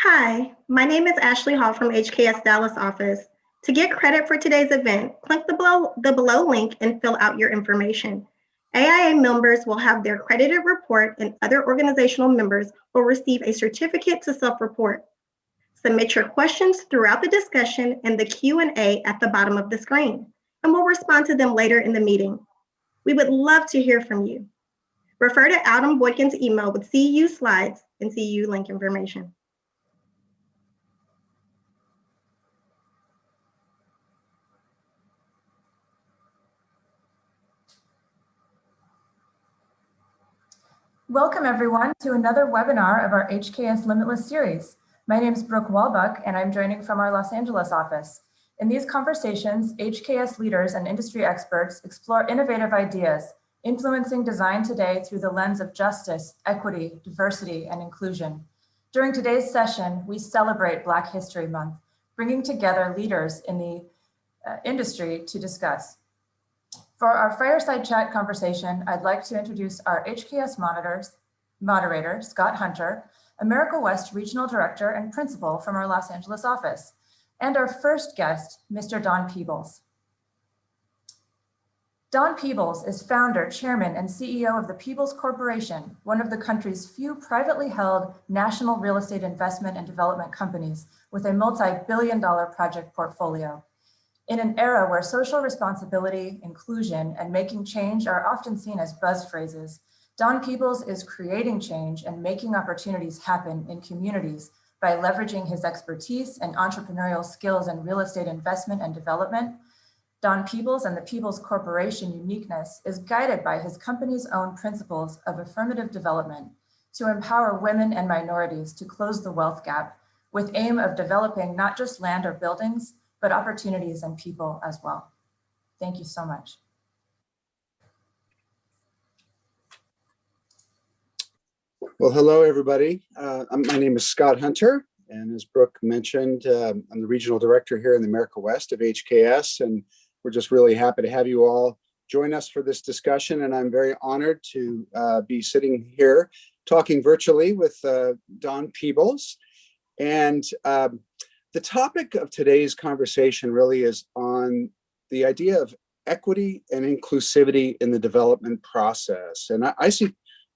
Hi, my name is Ashley Hall from HKS Dallas office. To get credit for today's event, click the below link and fill out your information. AIA members will have their credited report and other organizational members will receive a certificate to self-report. Submit your questions throughout the discussion in the Q&A at the bottom of the screen, and we'll respond to them later in the meeting. We would love to hear from you. Refer to Adam Boydkin's email with CEU slides and CEU link information. Welcome everyone to another webinar of our HKS Limitless series. My name is Brooke Walbuck and I'm joining from our Los Angeles office. In these conversations, HKS leaders and industry experts explore innovative ideas, influencing design today through the lens of justice, equity, diversity, and inclusion. During today's session, we celebrate Black History Month, bringing together leaders in the industry to discuss. For our fireside chat conversation, I'd like to introduce our HKS moderator, Scott Hunter, America West Regional Director and Principal from our Los Angeles office, and our first guest, Mr. Don Peebles. Don Peebles is founder, chairman, and CEO of the Peebles Corporation, one of the country's few privately held national real estate investment and development companies with a multi-billion-dollar project portfolio. In an era where social responsibility, inclusion, and making change are often seen as buzz phrases, Don Peebles is creating change and making opportunities happen in communities by leveraging his expertise and entrepreneurial skills in real estate investment and development. Don Peebles and the Peebles Corporation uniqueness is guided by his company's own principles of affirmative development to empower women and minorities to close the wealth gap with aim of developing not just land or buildings, but opportunities and people as well. Thank you so much. Well, hello, everybody. My name is Scott Hunter, and as Brooke mentioned, I'm the Regional Director here in the America West of HKS, and we're just really happy to have you all join us for this discussion, and I'm very honored to be sitting here talking virtually with Don Peebles. And the topic of today's conversation really is on the idea of equity and inclusivity in the development process. And I see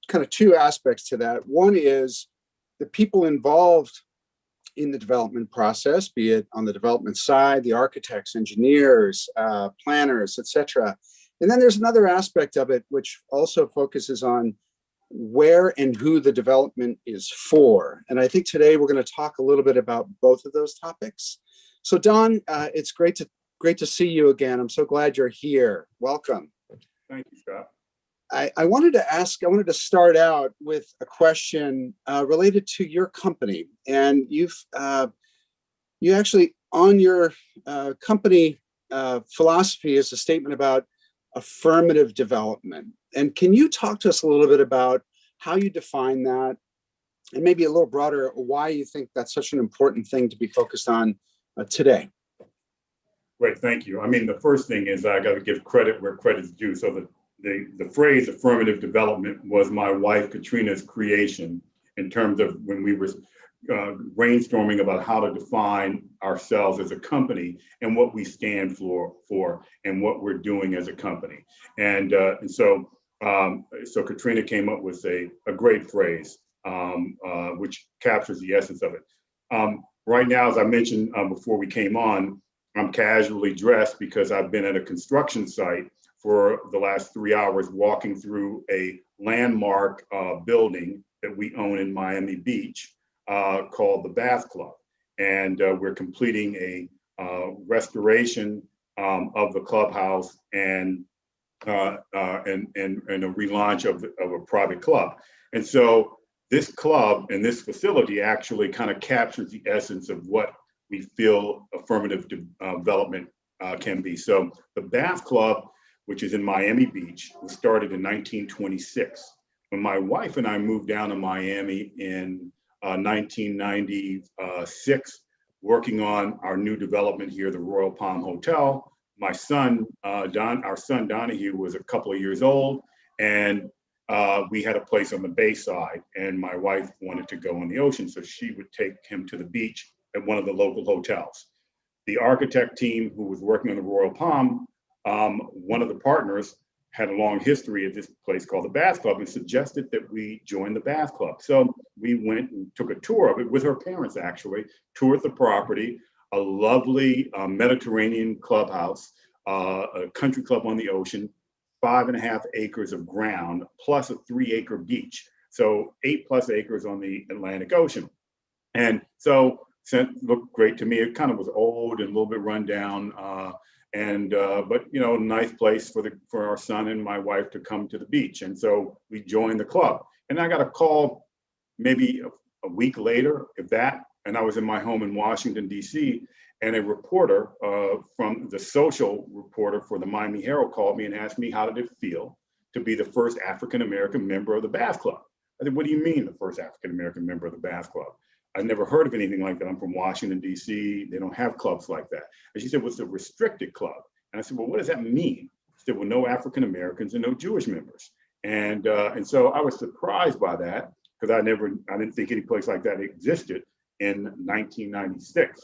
kind of two aspects to that. One is the people involved in the development process, be it on the development side, the architects, engineers, planners, etc. And then there's another aspect of it which also focuses on where and who the development is for. And I think today we're going to talk a little bit about both of those topics. So Don, it's great to see you again. I'm so glad you're here. Welcome. Thank you, Scott. I wanted to start out with a question related to your company. And you actually, on your company philosophy is a statement about affirmative development. And can you talk to us a little bit about how you define that, and maybe a little broader, why you think that's such an important thing to be focused on today? Great, thank you. I mean, the first thing is I got to give credit where credit's due. So the phrase affirmative development was my wife Katrina's creation in terms of when we were brainstorming about how to define ourselves as a company and what we stand for and what we're doing as a company. And so Katrina came up with a great phrase, which captures the essence of it. Right now, as I mentioned before we came on, I'm casually dressed because I've been at a construction site for the last 3 hours walking through a landmark building that we own in Miami Beach called the Bath Club. And we're completing a restoration of the clubhouse and a relaunch of a private club. And so this club and this facility actually kind of captures the essence of what we feel affirmative development can be. So the Bath Club, which is in Miami Beach, was started in 1926. When my wife and I moved down to Miami in 1996, working on our new development here, the Royal Palm Hotel. My son, our son Donahue, was a couple of years old, and we had a place on the bay side, and my wife wanted to go on the ocean, so she would take him to the beach at one of the local hotels. The architect team who was working on the Royal Palm, one of the partners had a long history at this place called the Bath Club and suggested that we join the Bath Club. So we went and took a tour of it with her parents, actually, toured the property, a lovely Mediterranean clubhouse, a country club on the ocean, 5.5 acres of ground, plus a 3-acre beach. So 8+ acres on the Atlantic Ocean. And so it looked great to me. It kind of was old and a little bit run down. But you know, nice place for our son and my wife to come to the beach. And so we joined the club. And I got a call maybe a week later, if that, and I was in my home in Washington, D.C., and a reporter from the social reporter for the Miami Herald called me and asked me how did it feel to be the first African-American member of the Bath Club. I said, what do you mean the first African-American member of the Bath Club? I've never heard of anything like that. I'm from Washington, D.C. They don't have clubs like that. And she said, well, it's a restricted club. And I said, well, what does that mean? She said, well, no African-Americans and no Jewish members. And so I was surprised by that because I didn't think any place like that existed in 1996.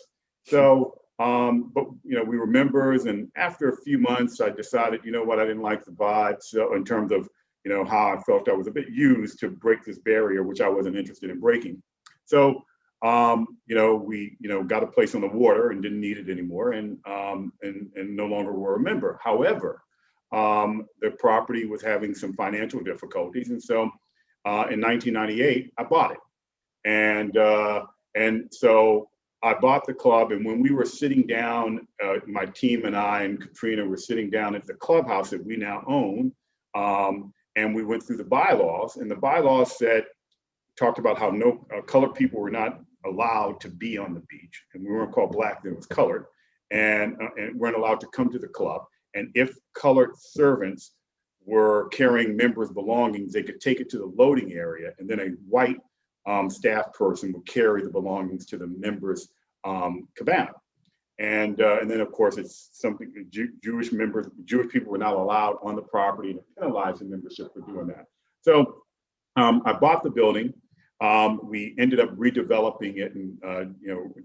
So, but you know, we were members, and after a few months, I decided, you know what, I didn't like the vibe. So in terms of, you know, how I felt I was a bit used to break this barrier, which I wasn't interested in breaking. So, you know, we, you know, got a place on the water and didn't need it anymore, and no longer were a member. However, the property was having some financial difficulties, and so in 1998, I bought it, and so I bought the club. And when we were sitting down, my team and I and Katrina were sitting down at the clubhouse that we now own, and we went through the bylaws, and the bylaws talked about how no colored people were not allowed to be on the beach, and we weren't called Black, then it was colored, and weren't allowed to come to the club. And if colored servants were carrying members' belongings, they could take it to the loading area, and then a white staff person would carry the belongings to the members' cabana. And then of course it's something Jewish people were not allowed on the property, and it penalized the membership for doing that. So I bought the building. We ended up redeveloping it and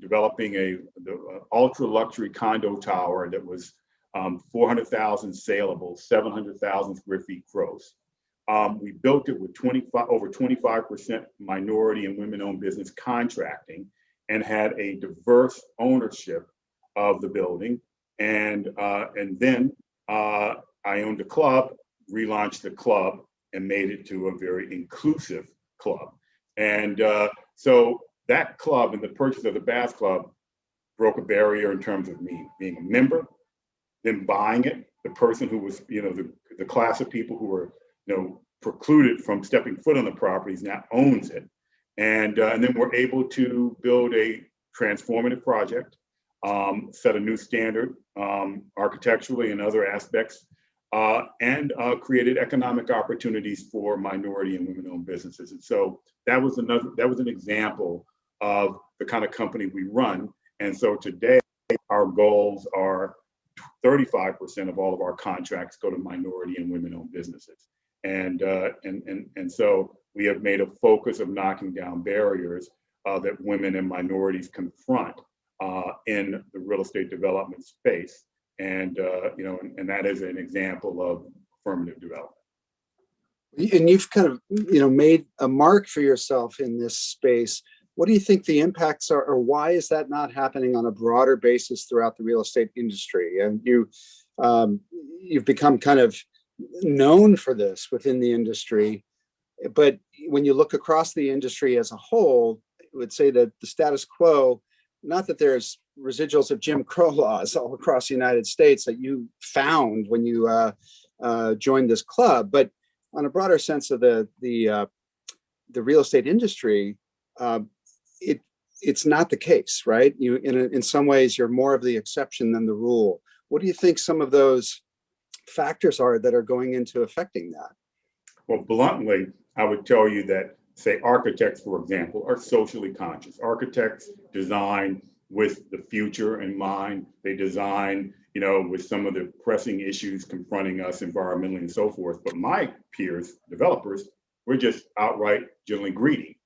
developing the ultra luxury condo tower that was 400,000 saleable, 700,000 square feet gross. We built it with over 25% minority and women-owned business contracting, and had a diverse ownership of the building. And then I owned a club, relaunched the club, and made it to a very inclusive club. And so that club and the purchase of the Bath Club broke a barrier in terms of me being a member, then buying it. The person who was, you know, the class of people who were, you know, precluded from stepping foot on the properties now owns it. And then we're able to build a transformative project, set a new standard architecturally and other aspects, and created economic opportunities for minority and women-owned businesses. And so that was an example of the kind of company we run. And so today, our goals are 35% of all of our contracts go to minority and women-owned businesses. And so we have made a focus of knocking down barriers that women and minorities confront in the real estate development space. And and that is an example of affirmative development. And you've kind of, made a mark for yourself in this space. What do you think the impacts are, or why is that not happening on a broader basis throughout the real estate industry? And you've become kind of known for this within the industry, but when you look across the industry as a whole, I would say that the status quo, not that there's residuals of Jim Crow laws all across the United States that you found when you joined this club, but on a broader sense of the real estate industry, it's not the case, right? You in some ways you're more of the exception than the rule. What do you think some of those factors are that are going into affecting that? Well, bluntly, I would tell you that, say, architects, for example, are socially conscious. Architects design with the future in mind. They design, with some of the pressing issues confronting us environmentally and so forth. But my peers, developers, we're just outright generally greedy.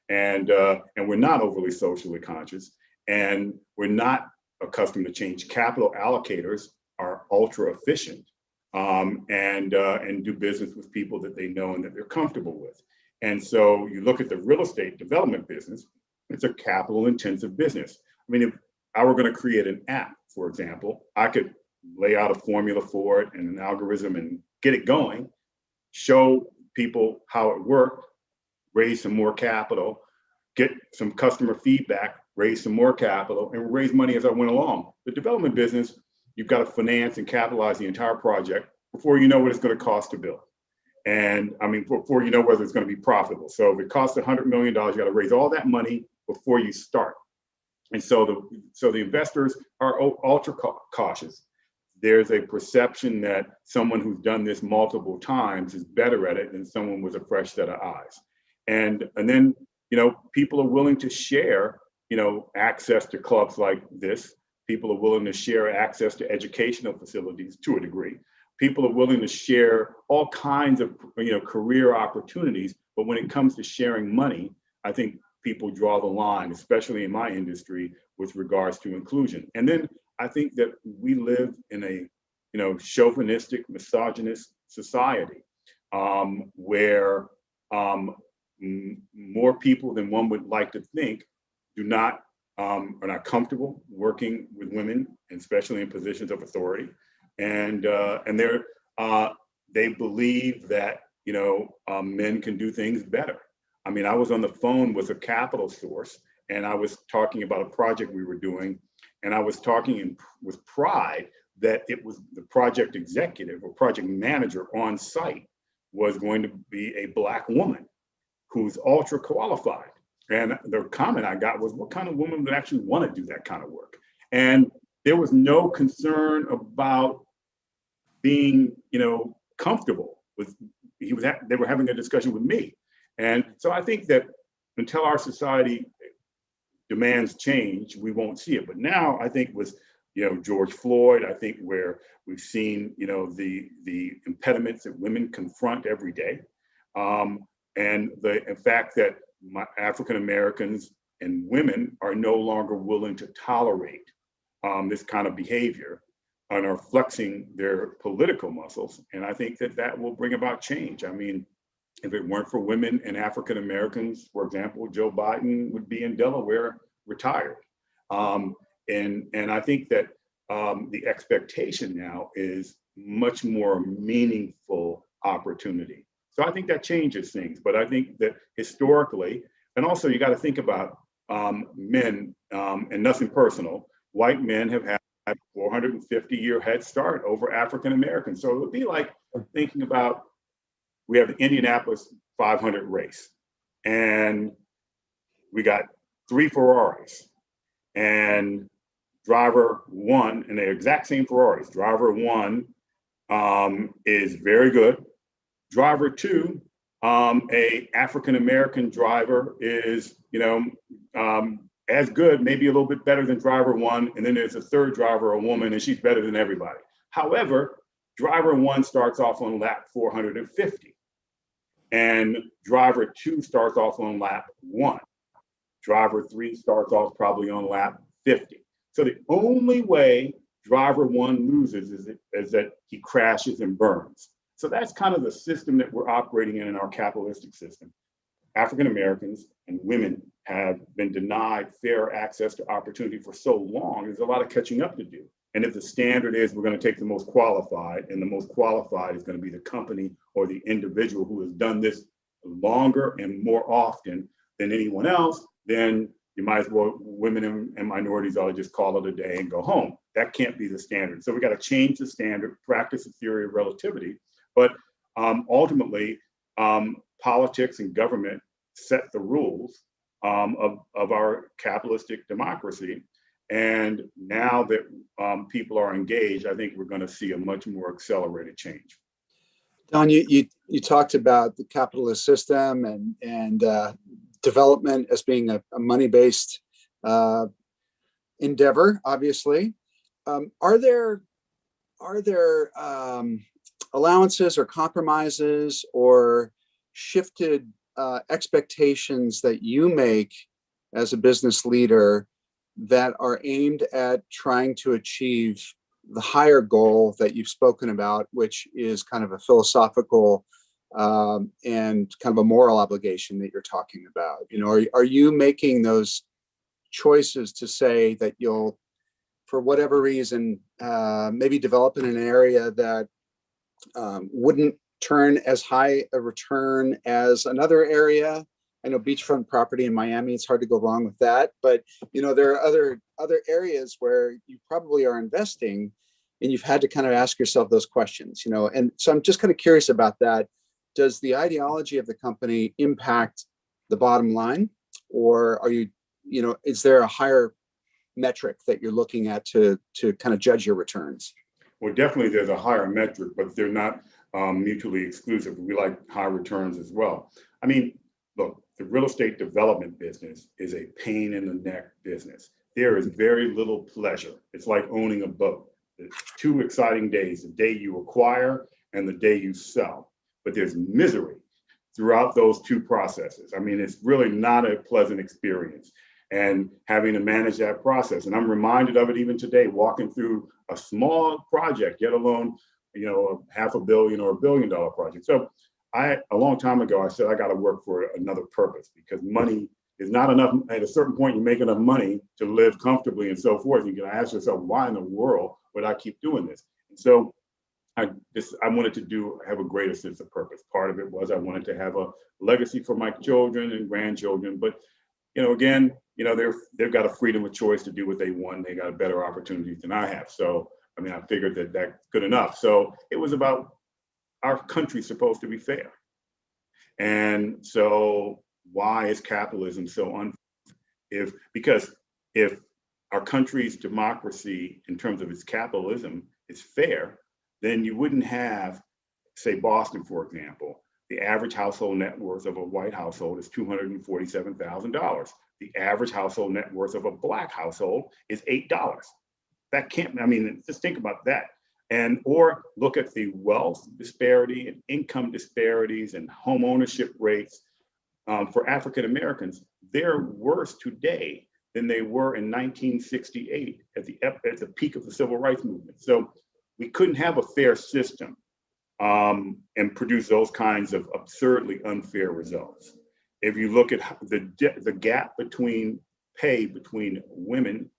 And we're not overly socially conscious, and we're not accustomed to change. Capital allocators are ultra efficient and do business with people that they know and that they're comfortable with. And so you look at the real estate development business, it's a capital intensive business. I mean, if I were going to create an app, for example, I could lay out a formula for it and an algorithm and get it going, show people how it worked, raise some more capital, get some customer feedback, raise some more capital, and raise money as I went along. The development business, you've got to finance and capitalize the entire project before you know what it's going to cost to build. And I mean, before you know whether it's going to be profitable. So if it costs $100 million, you got to raise all that money before you start. And so the investors are ultra cautious. There's a perception that someone who's done this multiple times is better at it than someone with a fresh set of eyes. And then, people are willing to share, access to clubs like this. People are willing to share access to educational facilities to a degree. People are willing to share all kinds of, career opportunities. But when it comes to sharing money, I think people draw the line, especially in my industry, with regards to inclusion. And then I think that we live in a, chauvinistic, misogynist society where more people than one would like to think are not comfortable working with women, and especially in positions of authority, and they believe that men can do things better. I mean, I was on the phone with a capital source, and I was talking about a project we were doing, and I was talking with pride that it was the project executive or project manager on site was going to be a Black woman who's ultra qualified. And the comment I got was, what kind of woman would actually want to do that kind of work? And there was no concern about being, comfortable with, they were having a discussion with me. And so I think that until our society demands change, we won't see it. But now I think with, George Floyd, I think where we've seen, the impediments that women confront every day. And the fact that African Americans and women are no longer willing to tolerate this kind of behavior and are flexing their political muscles. And I think that will bring about change. I mean, if it weren't for women and African Americans, for example, Joe Biden would be in Delaware retired. And I think that the expectation now is much more meaningful opportunity. So I think that changes things. But I think that historically, and also you got to think about men, and nothing personal, white men have had 450-year head start over African Americans. So it would be like thinking about, we have the Indianapolis 500 race, and we got 3 Ferraris, and driver 1, and they're exact same Ferraris. Driver 1 is very good. Driver 2, a African American driver, is as good, maybe a little bit better than driver 1, and then there's a third driver, a woman, and she's better than everybody. However, driver 1 starts off on lap 450, and driver 2 starts off on lap 1. Driver 3 starts off probably on lap 50. So the only way driver 1 loses is that he crashes and burns. So that's kind of the system that we're operating in our capitalistic system. African Americans and women have been denied fair access to opportunity for so long. There's a lot of catching up to do. And if the standard is we're going to take the most qualified, and the most qualified is going to be the company or the individual who has done this longer and more often than anyone else, then you might as well, women and minorities ought to just call it a day and go home. That can't be the standard. So we got to change the standard, practice the theory of relativity. But ultimately, politics and government set the rules of our capitalistic democracy. And now that people are engaged, I think we're going to see a much more accelerated change. Don, you talked about the capitalist system and development as being a money-based endeavor, obviously. Are there allowances or compromises or shifted expectations that you make as a business leader that are aimed at trying to achieve the higher goal that you've spoken about, which is kind of a philosophical and kind of a moral obligation that you're talking about? You know, are you making those choices to say that you'll, for whatever reason, maybe develop in an area that wouldn't turn as high a return as another area? I know beachfront property in Miami, it's hard to go wrong with that. But you know, there are other areas where you probably are investing, and you've had to kind of ask yourself those questions. You know, and so I'm just kind of curious about that. Does the ideology of the company impact the bottom line, or are you, you know, is there a higher metric that you're looking at to kind of judge your returns? Well, definitely there's a higher metric, but they're not mutually exclusive. We like high returns as well. I mean, look, the real estate development business is a pain in the neck business. There is very little pleasure. It's like owning a boat. It's 2 exciting days, the day you acquire and the day you sell. But there's misery throughout those 2 processes. I mean, it's really not a pleasant experience, and having to manage that process. And I'm reminded of it even today, walking through a small project, yet alone, you know, a $500 million or $1 billion project. So a long time ago, I said, I got to work for another purpose, because money is not enough. At a certain point, you make enough money to live comfortably and so forth. You can ask yourself, why in the world would I keep doing this? And so I wanted to have a greater sense of purpose. Part of it was I wanted to have a legacy for my children and grandchildren. But, you know, again, you know, they've got a freedom of choice to do what they want. They got better opportunities than I have. So, I mean, I figured that that's good enough. So it was about, our country's supposed to be fair. And so why is capitalism so unfair? Because if our country's democracy, in terms of its capitalism, is fair, then you wouldn't have, say, Boston, for example. The average household net worth of a white household is $247,000. The average household net worth of a Black household is $8. That can't, I mean, just think about that. Or look at the wealth disparity and income disparities and home ownership rates for African Americans. They're worse today than they were in 1968 at the peak of the civil rights movement. So we couldn't have a fair system and produce those kinds of absurdly unfair results. If you look at the gap between pay between women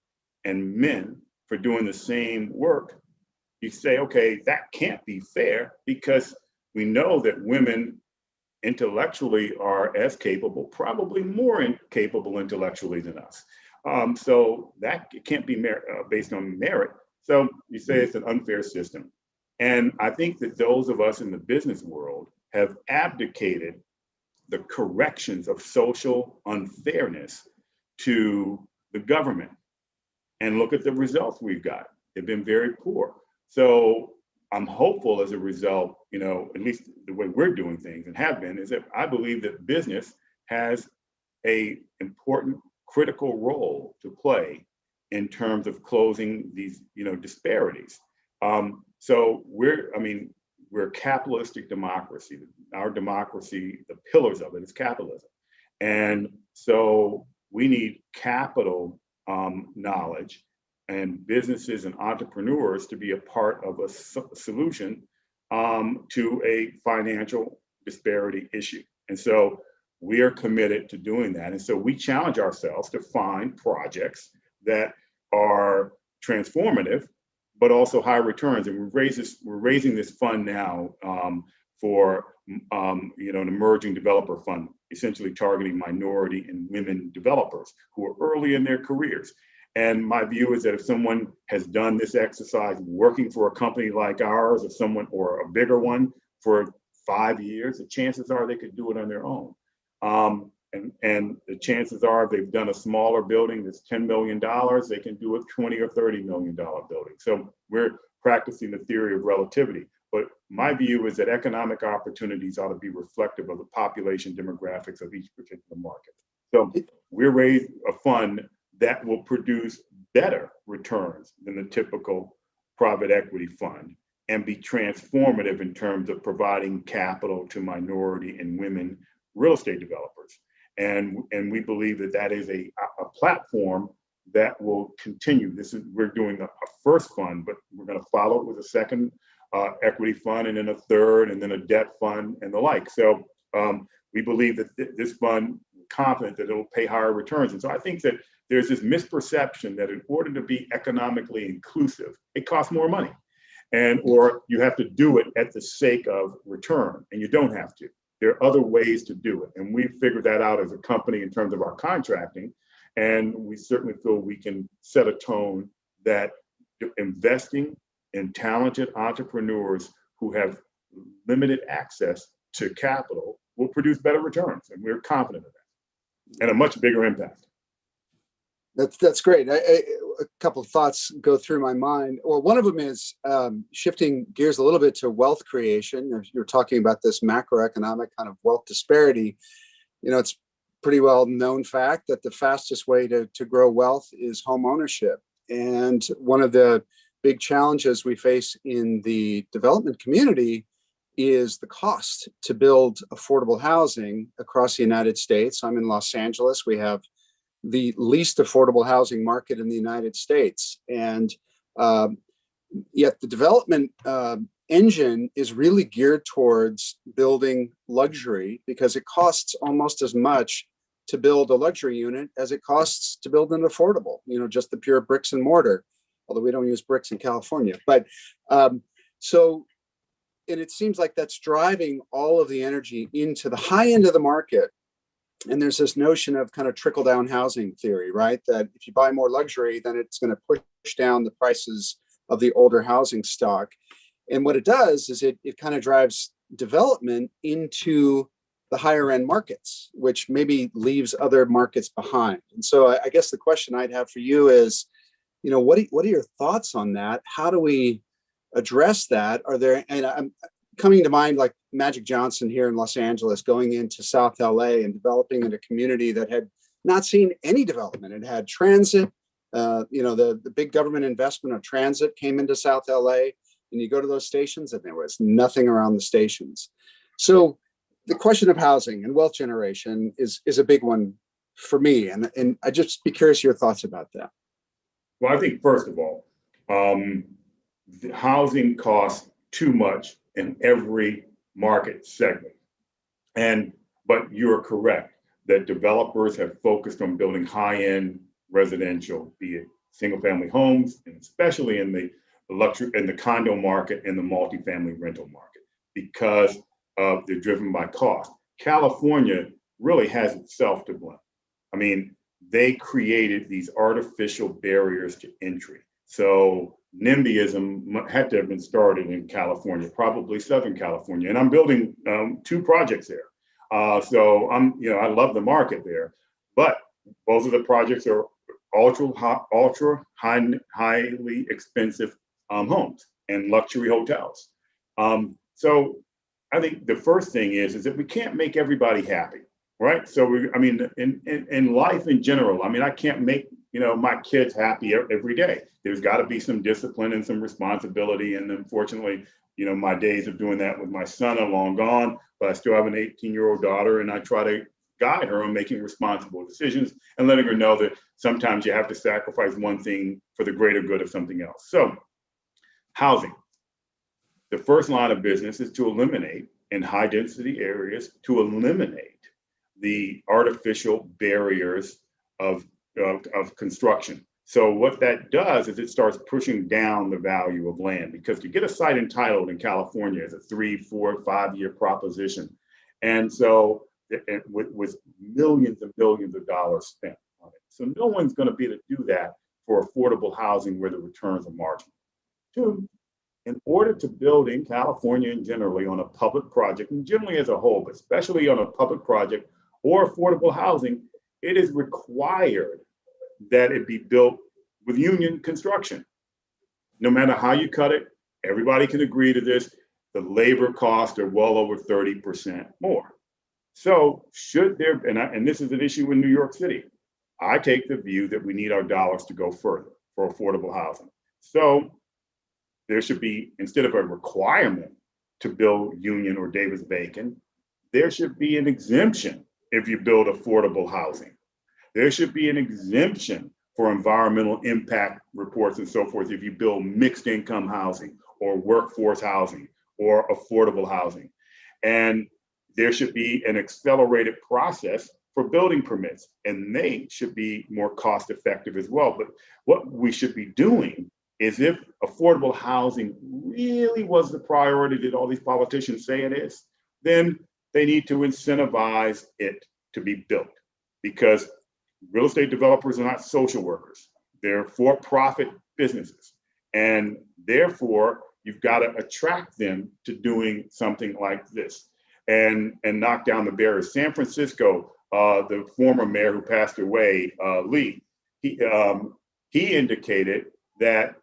and men for doing the same work, you say, okay, that can't be fair, because we know that women intellectually are as capable, probably more capable intellectually than us. So that can't be based on merit. So you say it's an unfair system. And I think that those of us in the business world have abdicated the corrections of social unfairness to the government. And look at the results we've got. They've been very poor. So I'm hopeful as a result, you know, at least the way we're doing things and have been, is that I believe that business has an important critical role to play in terms of closing these, you know, disparities. So we're a capitalistic democracy. Our democracy, the pillars of it is capitalism. And so we need capital knowledge and businesses and entrepreneurs to be a part of a solution to a financial disparity issue. And so we are committed to doing that. And so we challenge ourselves to find projects that are transformative, but also high returns. And we're raising this fund now for you know, an emerging developer fund, essentially targeting minority and women developers who are early in their careers. And my view is that if someone has done this exercise working for a company like ours, or a bigger one for 5 years, the chances are they could do it on their own. And the chances are if they've done a smaller building that's $10 million, they can do a $20 or $30 million building. So we're practicing the theory of relativity. But my view is that economic opportunities ought to be reflective of the population demographics of each particular market. So we're raising a fund that will produce better returns than the typical private equity fund and be transformative in terms of providing capital to minority and women real estate developers. And we believe that that is a platform that will continue. We're doing a first fund, but we're going to follow it with a second equity fund, and then a third, and then a debt fund, and the like. So we believe that this fund, confident that it'll pay higher returns. And so I think that there's this misperception that in order to be economically inclusive, it costs more money, or you have to do it at the sake of return, and you don't have to. There are other ways to do it, and we've figured that out as a company in terms of our contracting. And we certainly feel we can set a tone that investing in talented entrepreneurs who have limited access to capital will produce better returns. And we're confident of that and a much bigger impact. That's great. A couple of thoughts go through my mind. Well, one of them is shifting gears a little bit to wealth creation. You're talking about this macroeconomic kind of wealth disparity. It's pretty well known fact that the fastest way to grow wealth is home ownership. And one of the big challenges we face in the development community is the cost to build affordable housing across the United States. I'm in Los Angeles. We have the least affordable housing market in the United States. And yet the development engine is really geared towards building luxury because it costs almost as much to build a luxury unit as it costs to build an affordable, just the pure bricks and mortar, although we don't use bricks in California. But and it seems like that's driving all of the energy into the high end of the market. And there's this notion of kind of trickle down housing theory, right? That if you buy more luxury, then it's going to push down the prices of the older housing stock. And what it does is it kind of drives development into the higher end markets, which maybe leaves other markets behind. And so I guess the question I'd have for you is, what are your thoughts on that? How do we address that? And I'm coming to mind like Magic Johnson here in Los Angeles, going into South LA and developing in a community that had not seen any development. It had transit, the big government investment of transit came into South LA, and you go to those stations and there was nothing around the stations. So the question of housing and wealth generation is a big one for me. And I'd just be curious your thoughts about that. Well, I think first of all, the housing costs too much in every market segment. But you're correct that developers have focused on building high-end residential, be it single-family homes, and especially in the luxury, in the condo market and the multifamily rental market, because they're driven by cost. California really has itself to blame. I mean, they created these artificial barriers to entry. So NIMBYism had to have been started in California, probably Southern California. And I'm building 2 projects there. So I love the market there, but both of the projects are ultra highly expensive homes and luxury hotels. So I think the first thing is that we can't make everybody happy, right? So in life in general, I can't make my kids happy every day. There's got to be some discipline and some responsibility. And unfortunately, my days of doing that with my son are long gone, but I still have an 18-year-old daughter, and I try to guide her on making responsible decisions and letting her know that sometimes you have to sacrifice one thing for the greater good of something else. So housing. The first line of business is to eliminate, in high density areas, to eliminate the artificial barriers of construction. So what that does is it starts pushing down the value of land, because to get a site entitled in California is a 3, 4, 5 year proposition. And so with millions and millions of dollars spent on it. So no one's going to be able to do that for affordable housing where the returns are marginal. 2, in order to build in California and generally on a public project, and generally as a whole, but especially on a public project or affordable housing, it is required that it be built with union construction. No matter how you cut it, everybody can agree to this, the labor costs are well over 30% more. So should there, and this is an issue in New York City, I take the view that we need our dollars to go further. for affordable housing. So there should be, instead of a requirement to build Union or Davis-Bacon, there should be an exemption if you build affordable housing. There should be an exemption for environmental impact reports and so forth if you build mixed income housing or workforce housing or affordable housing. And there should be an accelerated process for building permits, and they should be more cost effective as well. But what we should be doing is, if affordable housing really was the priority that all these politicians say it is, then they need to incentivize it to be built, because real estate developers are not social workers. They're for-profit businesses. And therefore, you've got to attract them to doing something like this and knock down the barriers. San Francisco, the former mayor who passed away, Lee, he indicated that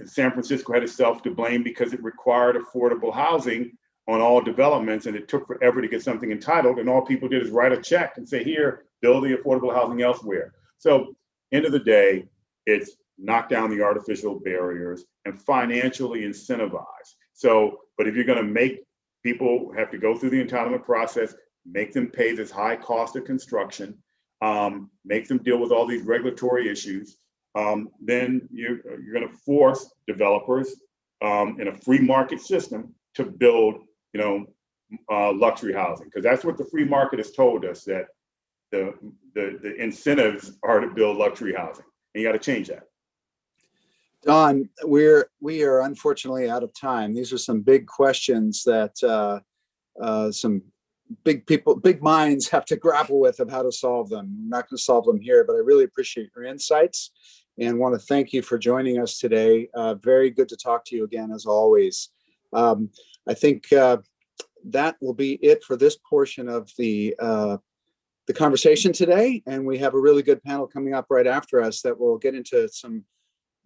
San Francisco had itself to blame because it required affordable housing on all developments, and it took forever to get something entitled, and all people did is write a check and say, here, build the affordable housing elsewhere. So end of the day, it's knock down the artificial barriers and financially incentivize. So, but if you're gonna make people have to go through the entitlement process, make them pay this high cost of construction, make them deal with all these regulatory issues, then you're gonna force developers in a free market system to build, luxury housing, because that's what the free market has told us, that the incentives are to build luxury housing, and you got to change that. Don, we are unfortunately out of time. These are some big questions that some big minds have to grapple with of how to solve them. I'm not going to solve them here, but I really appreciate your insights and want to thank you for joining us today. Very good to talk to you again, as always. I think that will be it for this portion of the conversation today. And we have a really good panel coming up right after us that will get into some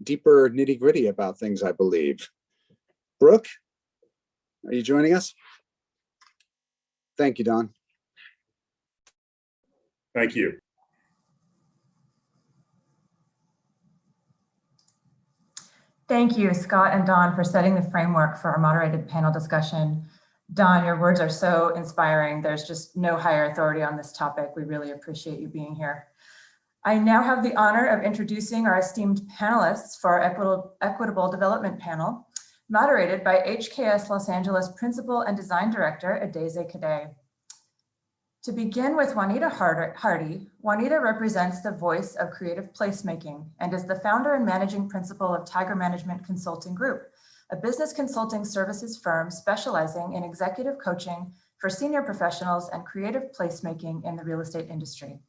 deeper nitty-gritty about things, I believe. Brooke, are you joining us? Thank you, Don. Thank you. Thank you, Scott and Don, for setting the framework for our moderated panel discussion. Don, your words are so inspiring. There's just no higher authority on this topic. We really appreciate you being here. I now have the honor of introducing our esteemed panelists for our Equitable Development panel, moderated by HKS Los Angeles Principal and Design Director, Adeze Kade. To begin with Juanita Hardy, Juanita represents the voice of creative placemaking and is the founder and managing principal of Tiger Management Consulting Group, a business consulting services firm specializing in executive coaching for senior professionals and creative placemaking in the real estate industry.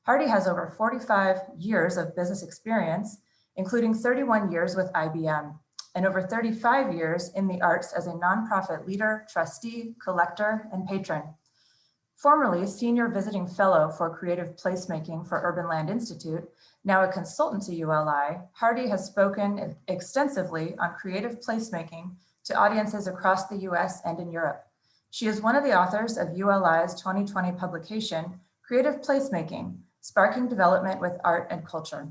Hardy has over 45 years of business experience, including 31 years with IBM, and over 35 years in the arts as a nonprofit leader, trustee, collector, and patron. Formerly Senior Visiting Fellow for Creative Placemaking for Urban Land Institute, now a consultant to ULI, Hardy has spoken extensively on creative placemaking to audiences across the US and in Europe. She is one of the authors of ULI's 2020 publication, Creative Placemaking, Sparking Development with Art and Culture.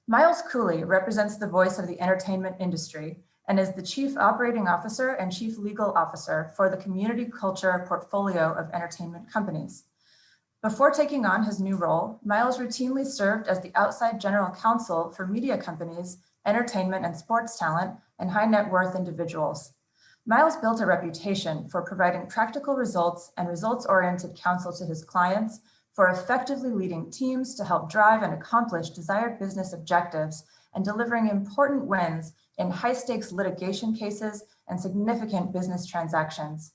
Miles Cooley represents the voice of the entertainment industry and is the Chief Operating Officer and Chief Legal Officer for the Community Culture portfolio of entertainment companies. Before taking on his new role, Miles routinely served as the outside general counsel for media companies, entertainment and sports talent, and high net worth individuals. Miles built a reputation for providing practical results and results-oriented counsel to his clients, for effectively leading teams to help drive and accomplish desired business objectives, and delivering important wins in high-stakes litigation cases and significant business transactions.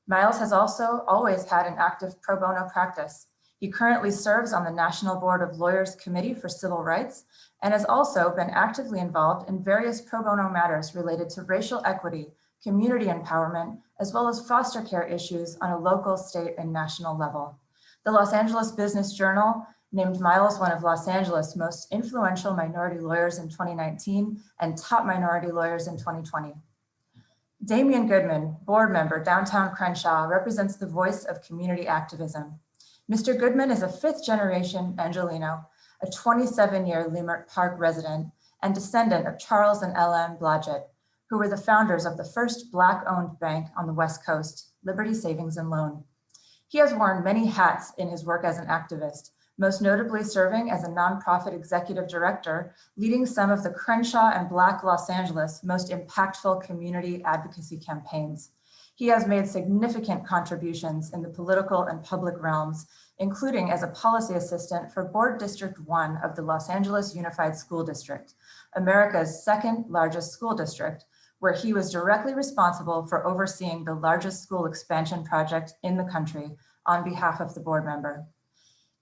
Miles has also always had an active pro bono practice. He currently serves on the National Board of Lawyers Committee for Civil Rights and has also been actively involved in various pro bono matters related to racial equity, community empowerment, as well as foster care issues on a local, state, and national level. The Los Angeles Business Journal named Miles one of Los Angeles' most influential minority lawyers in 2019 and top minority lawyers in 2020. Damian Goodman, board member, Downtown Crenshaw, represents the voice of community activism. Mr. Goodman is a fifth-generation Angelino, a 27-year Leimert Park resident and descendant of Charles and Ellen Blodgett, who were the founders of the first Black-owned bank on the West Coast, Liberty Savings and Loan. He has worn many hats in his work as an activist, most notably serving as a nonprofit executive director, leading some of the Crenshaw and Black Los Angeles most impactful community advocacy campaigns. He has made significant contributions in the political and public realms, including as a policy assistant for Board District 1 of the Los Angeles Unified School District, America's second largest school district, where he was directly responsible for overseeing the largest school expansion project in the country on behalf of the board member.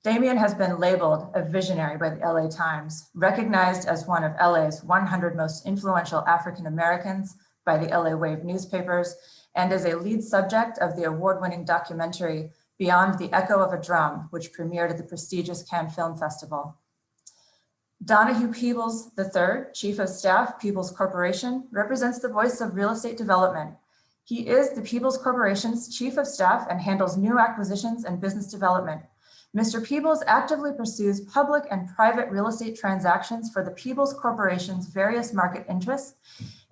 Damien has been labeled a visionary by the LA Times, recognized as one of LA's 100 most influential African Americans by the LA Wave newspapers, and is a lead subject of the award-winning documentary Beyond the Echo of a Drum, which premiered at the prestigious Cannes Film Festival. Donahue Peebles III, Chief of Staff, Peebles Corporation, represents the voice of real estate development. He is the Peebles Corporation's Chief of Staff and handles new acquisitions and business development. Mr. Peebles actively pursues public and private real estate transactions for the Peebles Corporation's various market interests.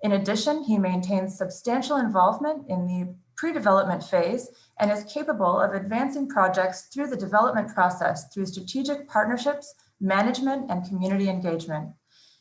In addition, he maintains substantial involvement in the pre-development phase and is capable of advancing projects through the development process through strategic partnerships, management, and community engagement.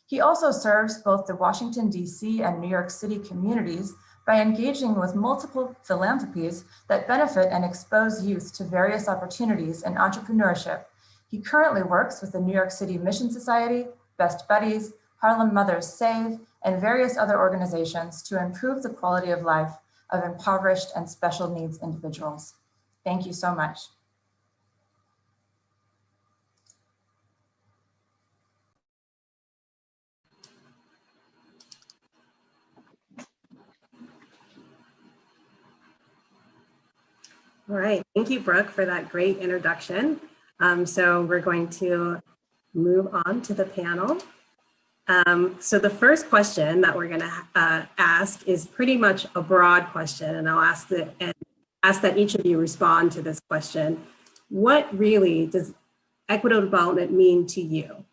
He also serves both the Washington, D.C. and New York City communities by engaging with multiple philanthropies that benefit and expose youth to various opportunities in entrepreneurship. He currently works with the New York City Mission Society, Best Buddies, Harlem Mothers Save, and various other organizations to improve the quality of life of impoverished and special needs individuals. Thank you so much. All right, thank you, Brooke, for that great introduction. So we're going to move on to the panel. So the first question that we're going to ask is pretty much a broad question, and I'll ask that each of you respond to this question. What really does equitable development mean to you?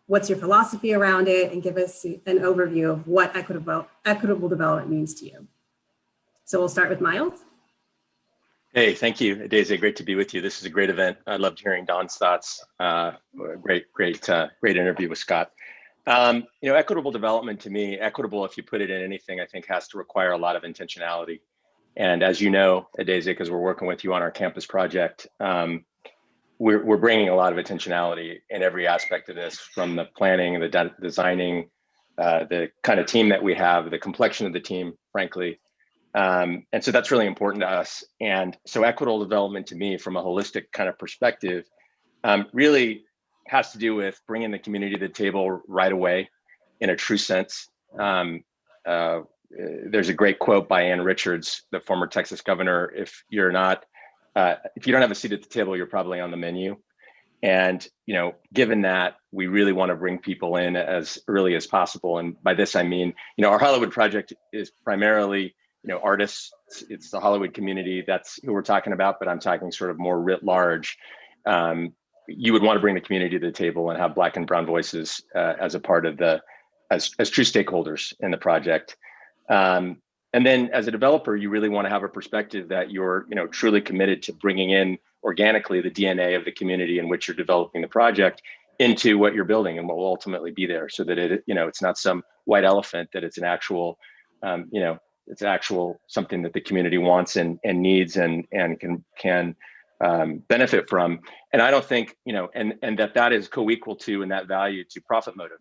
What's your philosophy around it, and give us an overview of what equitable development means to you. So we'll start with Miles. Hey, thank you, Daisy. Great to be with you. This is a great event. I loved hearing Don's thoughts. Great interview with Scott. Equitable development to me, equitable, if you put it in anything, I think has to require a lot of intentionality. And as you know, Daisy, because we're working with you on our campus project, we're bringing a lot of intentionality in every aspect of this, from the planning, the designing, the kind of team that we have, the complexion of the team, frankly. And so that's really important to us. And so equitable development to me, from a holistic kind of perspective, really has to do with bringing the community to the table right away in a true sense. There's a great quote by Ann Richards, the former Texas governor: if you don't have a seat at the table, you're probably on the menu. And, given that, we really want to bring people in as early as possible. And by this, I mean, our Hollywood project is primarily artists. It's the Hollywood community. That's who we're talking about, but I'm talking sort of more writ large. You would want to bring the community to the table and have Black and brown voices as a part of as true stakeholders in the project. And then as a developer, you really want to have a perspective that you're truly committed to bringing in organically the DNA of the community in which you're developing the project into what you're building and what will ultimately be there, so that it's not some white elephant, that it's an actual it's actual something that the community wants and needs and can benefit from. And I don't think, and that is co-equal to, and that value to, profit motive,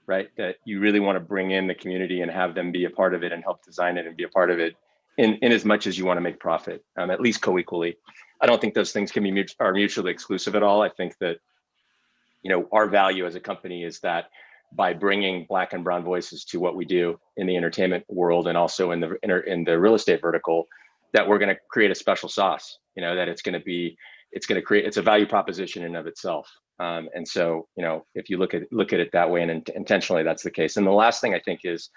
right? That you really want to bring in the community and have them be a part of it and help design it and be a part of it in as much as you want to make profit, at least co-equally. I don't think those things are mutually exclusive at all. I think that, our value as a company is that by bringing Black and brown voices to what we do in the entertainment world and also in the real estate vertical, that we're going to create a special sauce, that it's a value proposition in and of itself. And so, if you look at it that way, and intentionally, that's the case. And the last thing I think is,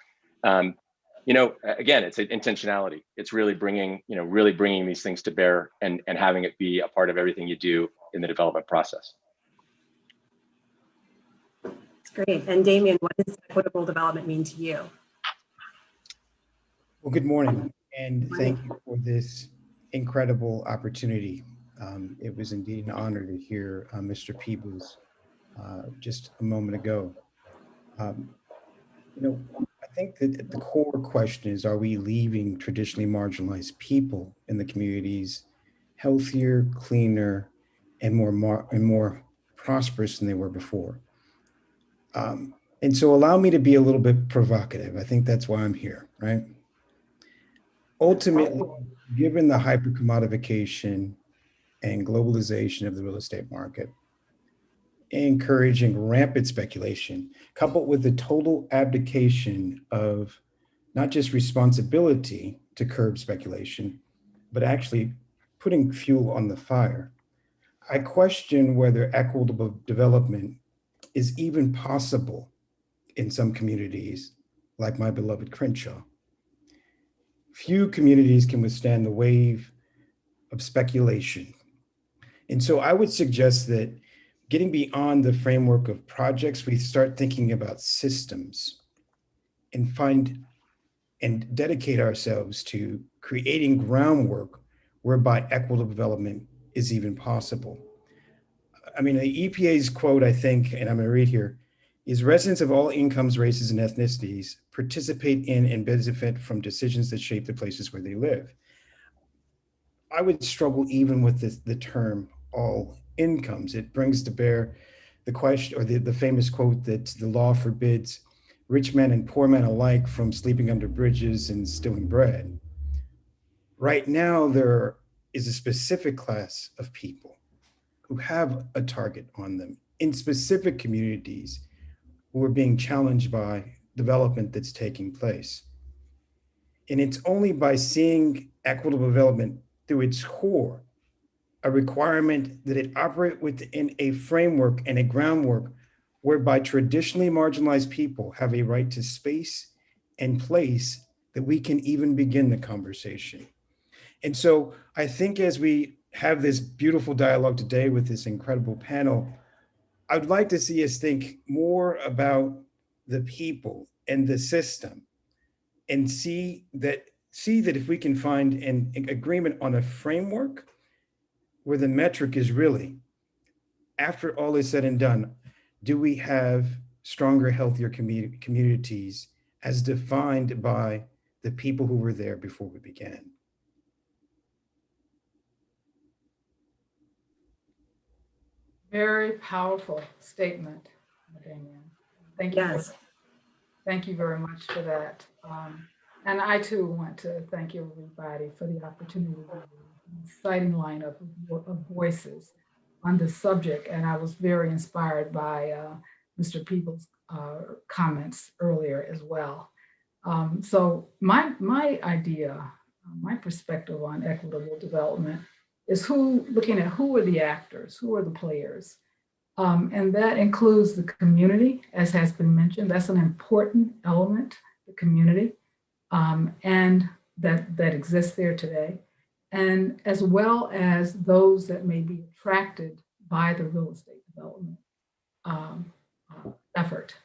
again, it's intentionality. It's really bringing these things to bear and having it be a part of everything you do in the development process. Great. And Damien, what does equitable development mean to you? Well, good morning, and thank you for this incredible opportunity. It was indeed an honor to hear Mr. Peebles just a moment ago. You know, I think that the core question is, are we leaving traditionally marginalized people in the communities healthier, cleaner, and more prosperous than they were before? And so allow me to be a little bit provocative. I think that's why I'm here, right? Ultimately, given the hypercommodification and globalization of the real estate market, encouraging rampant speculation, coupled with the total abdication of not just responsibility to curb speculation, but actually putting fuel on the fire, I question whether equitable development is even possible in some communities, like my beloved Crenshaw. Few communities can withstand the wave of speculation. And so I would suggest that getting beyond the framework of projects, we start thinking about systems and dedicate ourselves to creating groundwork whereby equitable development is even possible. I mean, the EPA's quote, I think, and I'm going to read here, is residents of all incomes, races, and ethnicities participate in and benefit from decisions that shape the places where they live. I would struggle even with the term all incomes. It brings to bear the question, or the famous quote that the law forbids rich men and poor men alike from sleeping under bridges and stealing bread. Right now, there is a specific class of people who have a target on them in specific communities who are being challenged by development that's taking place. And it's only by seeing equitable development through its core, a requirement that it operate within a framework and a groundwork whereby traditionally marginalized people have a right to space and place, that we can even begin the conversation. And so I think as we have this beautiful dialogue today with this incredible panel, I would like to see us think more about the people and the system, and see that if we can find an agreement on a framework where the metric is really, after all is said and done, do we have stronger, healthier communities as defined by the people who were there before we began? Very powerful statement, Damien. Thank you. Yes. Thank you very much for that. And I too want to thank everybody for the opportunity to have an exciting lineup of voices on this subject. And I was very inspired by Mr. Peebles' comments earlier as well. So my idea, my perspective on equitable development is looking at who are the actors, who are the players. And that includes the community, as has been mentioned. That's an important element, the community, and that exists there today. And as well as those that may be attracted by the real estate development effort.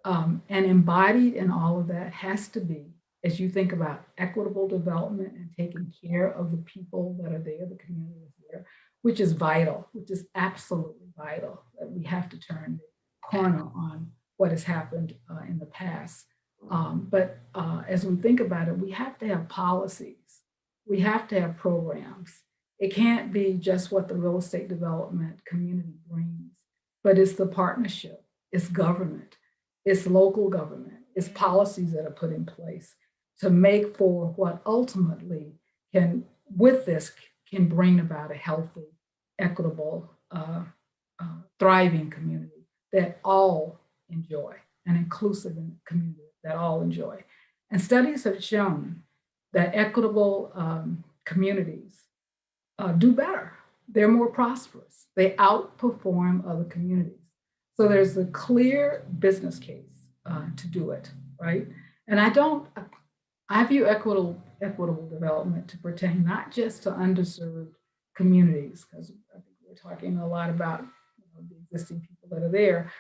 And embodied in all of that has to be, as you think about equitable development and taking care of the people that are there, the community is there, which is vital, which is absolutely vital, that we have to turn the corner on what has happened in the past. But as we think about it, we have to have policies. We have to have programs. It can't be just what the real estate development community brings, but it's the partnership, it's government, it's local government, it's policies that are put in place to make for what ultimately can bring about a healthy, equitable, thriving community that all enjoy, an inclusive community that all enjoy. And studies have shown that equitable communities do better. They're more prosperous. They outperform other communities. So there's a clear business case to do it, right? And I view equitable development to pertain not just to underserved communities, because I think we're talking a lot about the existing people that are there,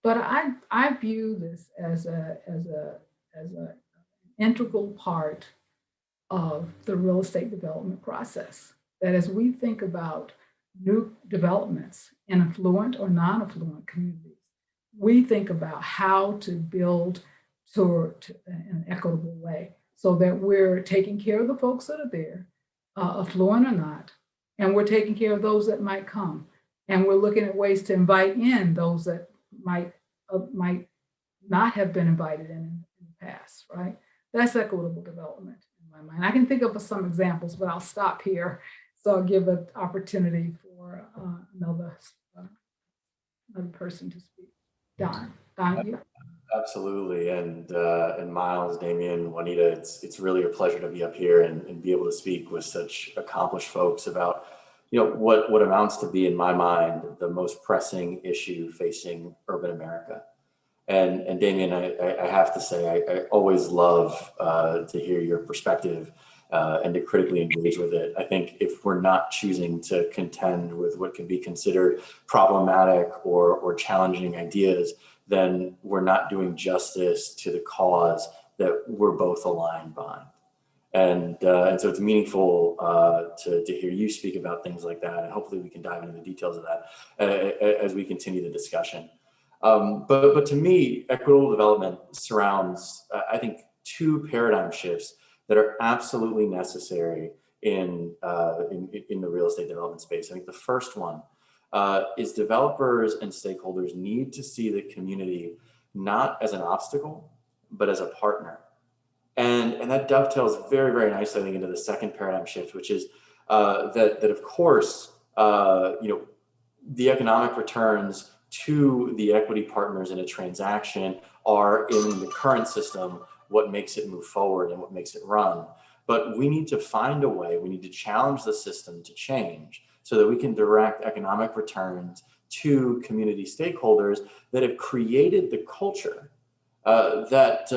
But I view this as an integral part of the real estate development process. That as we think about new developments in affluent or non-affluent communities, we think about how to build to an equitable way so that we're taking care of the folks that are there, affluent or not, and we're taking care of those that might come. And we're looking at ways to invite in those that might not have been invited in the past, right? That's equitable development in my mind. I can think of some examples, but I'll stop here. So I'll give an opportunity for another person to speak. Don, you. Absolutely, and Miles, Damien, Juanita, it's really a pleasure to be up here and be able to speak with such accomplished folks about, you know, what amounts to be, in my mind, the most pressing issue facing urban America. And Damien, I have to say, I always love to hear your perspective and to critically engage with it. I think if we're not choosing to contend with what can be considered problematic or challenging ideas, then we're not doing justice to the cause that we're both aligned behind. And so it's meaningful to hear you speak about things like that. And hopefully we can dive into the details of that as we continue the discussion. But to me, equitable development surrounds, I think, two paradigm shifts that are absolutely necessary in the real estate development space. I think the first one is developers and stakeholders need to see the community not as an obstacle, but as a partner. And that dovetails very, very nicely, I think, into the second paradigm shift, which is that of course, you know, the economic returns to the equity partners in a transaction are, in the current system, what makes it move forward and what makes it run. But we need to find a way, we need to challenge the system to change so that we can direct economic returns to community stakeholders that have created the culture that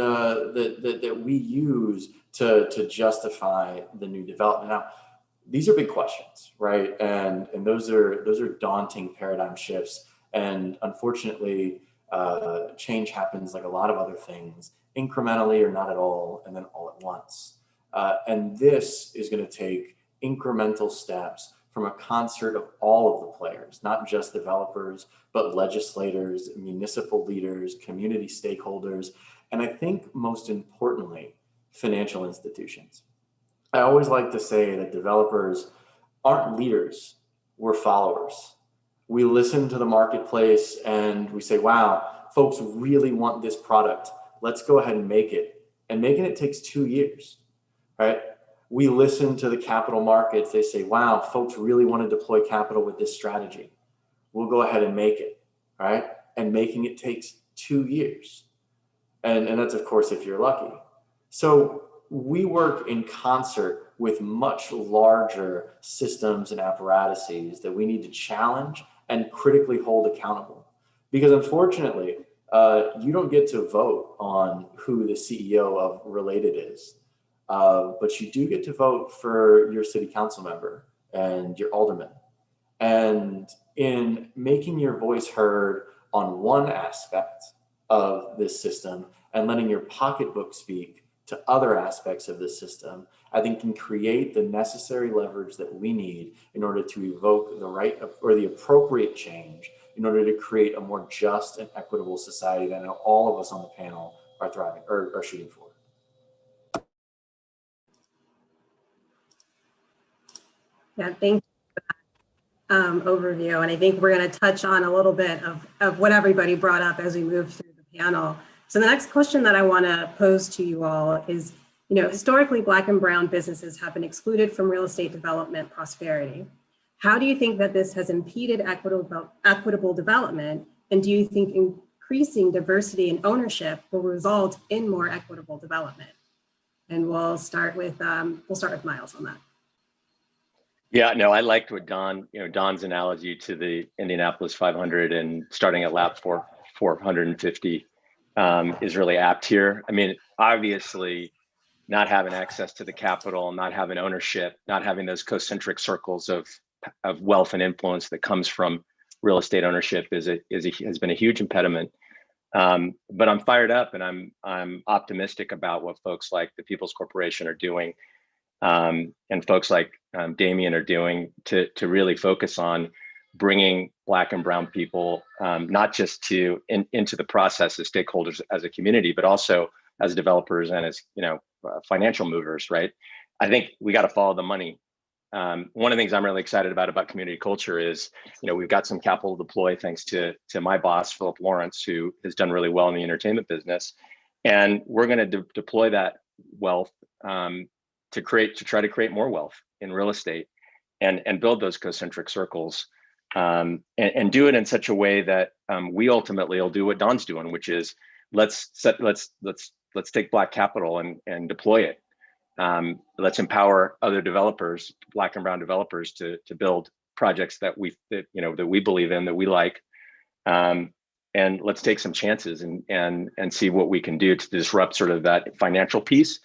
we use to justify the new development. Now, these are big questions, right? And those are daunting paradigm shifts. And unfortunately, change happens like a lot of other things, incrementally or not at all, and then all at once. And this is going to take incremental steps from a concert of all of the players, not just developers, but legislators, municipal leaders, community stakeholders, and I think most importantly, financial institutions. I always like to say that developers aren't leaders, we're followers. We listen to the marketplace and we say, wow, folks really want this product. Let's go ahead and make it. And making it takes 2 years, right? We listen to the capital markets. They say, wow, folks really want to deploy capital with this strategy. We'll go ahead and make it, right? And making it takes 2 years. And that's, of course, if you're lucky. So we work in concert with much larger systems and apparatuses that we need to challenge and critically hold accountable. Because unfortunately, you don't get to vote on who the CEO of Related is. But you do get to vote for your city council member and your alderman. And in making your voice heard on one aspect of this system and letting your pocketbook speak to other aspects of the system, I think can create the necessary leverage that we need in order to evoke the right or the appropriate change in order to create a more just and equitable society that all of us on the panel are thriving or are shooting for. Yeah, thank you for that overview. And I think we're going to touch on a little bit of what everybody brought up as we move through the panel. So the next question that I want to pose to you all is, you know, historically, Black and brown businesses have been excluded from real estate development prosperity. How do you think that this has impeded equitable development? And do you think increasing diversity in ownership will result in more equitable development? And we'll start with Miles on that. Yeah, no, I liked what Don's analogy to the Indianapolis 500 and starting at lap 450 is really apt here. I mean, obviously, not having access to the capital, not having ownership, not having those concentric circles of wealth and influence that comes from real estate ownership has been a huge impediment. But I'm fired up, and I'm optimistic about what folks like the People's Corporation are doing, and folks like Damien are doing to really focus on bringing Black and Brown people not just into the process as stakeholders as a community, but also as developers and as financial movers. Right? I think we got to follow the money. One of the things I'm really excited about community culture is, we've got some capital to deploy thanks to my boss, Philip Lawrence, who has done really well in the entertainment business. And we're going to deploy that wealth to try to create more wealth in real estate and build those concentric circles and do it in such a way that we ultimately will do what Don's doing, which is let's take Black capital and deploy it. Let's empower other developers, Black and Brown developers, to build projects that we believe in, that we like, and let's take some chances and see what we can do to disrupt sort of that financial piece.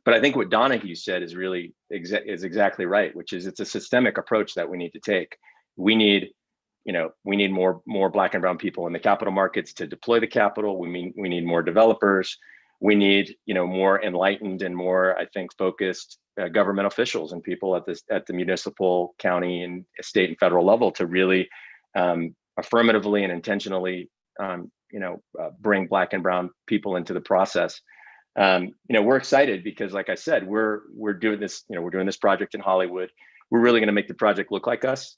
But I think what Donahue said is really exactly right, which is it's a systemic approach that we need to take. We need more Black and Brown people in the capital markets to deploy the capital. We need more developers. We need, more enlightened and more, I think, focused government officials and people at the municipal, county, and state and federal level to really affirmatively and intentionally, bring Black and Brown people into the process. We're excited because, like I said, we're doing this. We're doing this project in Hollywood. We're really going to make the project look like us.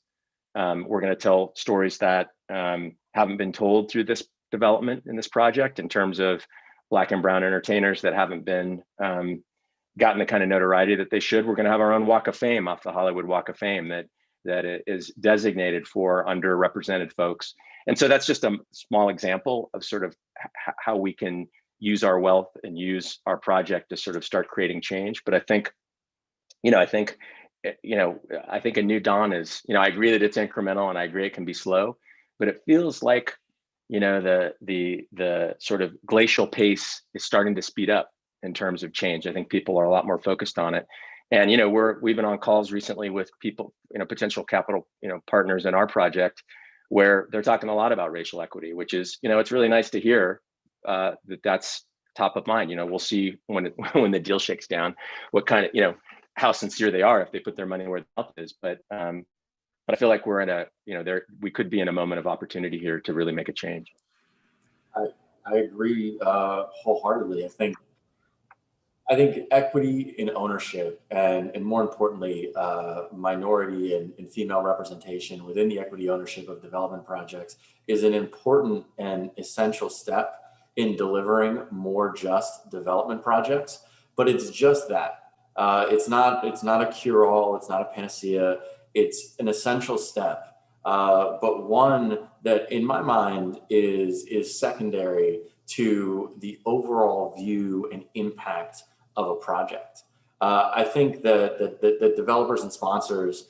We're going to tell stories that haven't been told through this development in this project in terms of Black and Brown entertainers that haven't been gotten the kind of notoriety that they should. We're going to have our own Walk of Fame off the Hollywood Walk of Fame that is designated for underrepresented folks. And so that's just a small example of sort of how we can use our wealth and use our project to sort of start creating change. But I think a new dawn is, I agree that it's incremental and I agree it can be slow, but it feels like the sort of glacial pace is starting to speed up in terms of change. I think people are a lot more focused on it. And, we've been on calls recently with people, potential capital, partners in our project, where they're talking a lot about racial equity, which is, it's really nice to hear that's top of mind. We'll see when the deal shakes down, what kind of, how sincere they are if they put their money where the mouth is. But I feel like we're in we could be in a moment of opportunity here to really make a change. I agree wholeheartedly. I think equity in ownership and more importantly, minority and female representation within the equity ownership of development projects is an important and essential step in delivering more just development projects. But it's just that. It's not a cure-all. It's not a panacea. It's an essential step, but one that, in my mind, is secondary to the overall view and impact of a project. I think that the developers and sponsors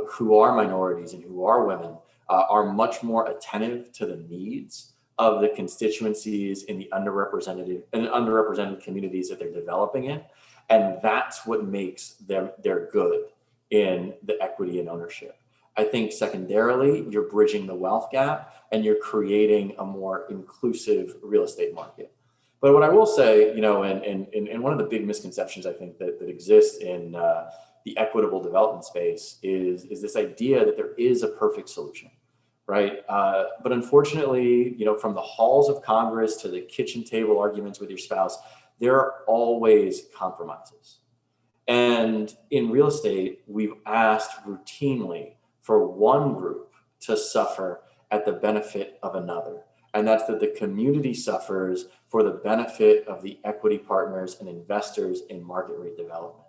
who are minorities and who are women are much more attentive to the needs of the constituencies in the underrepresented communities that they're developing in, and that's what makes their good in the equity and ownership. I think secondarily, you're bridging the wealth gap and you're creating a more inclusive real estate market. But what I will say, and one of the big misconceptions I think that exists in the equitable development space is this idea that there is a perfect solution, right? But unfortunately, from the halls of Congress to the kitchen table arguments with your spouse, there are always compromises. And in real estate, we've asked routinely for one group to suffer at the benefit of another. And that's that the community suffers for the benefit of the equity partners and investors in market rate development.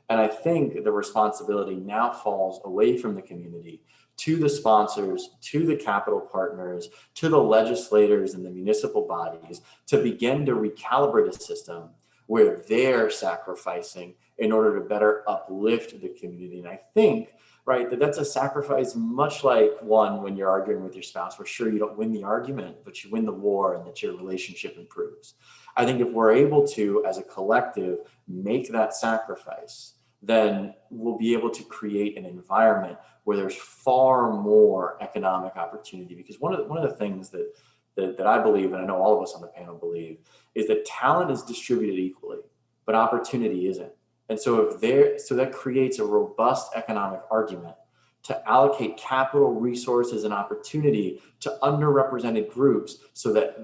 And I think the responsibility now falls away from the community to the sponsors, to the capital partners, to the legislators and the municipal bodies to begin to recalibrate a system where they're sacrificing in order to better uplift the community. And I think, right, that's a sacrifice much like one when you're arguing with your spouse, where sure, you don't win the argument, but you win the war and that your relationship improves. I think if we're able to, as a collective, make that sacrifice, then we'll be able to create an environment where there's far more economic opportunity. Because one of the things that that I believe, and I know all of us on the panel believe, is that talent is distributed equally, but opportunity isn't. And so that creates a robust economic argument to allocate capital, resources, and opportunity to underrepresented groups so that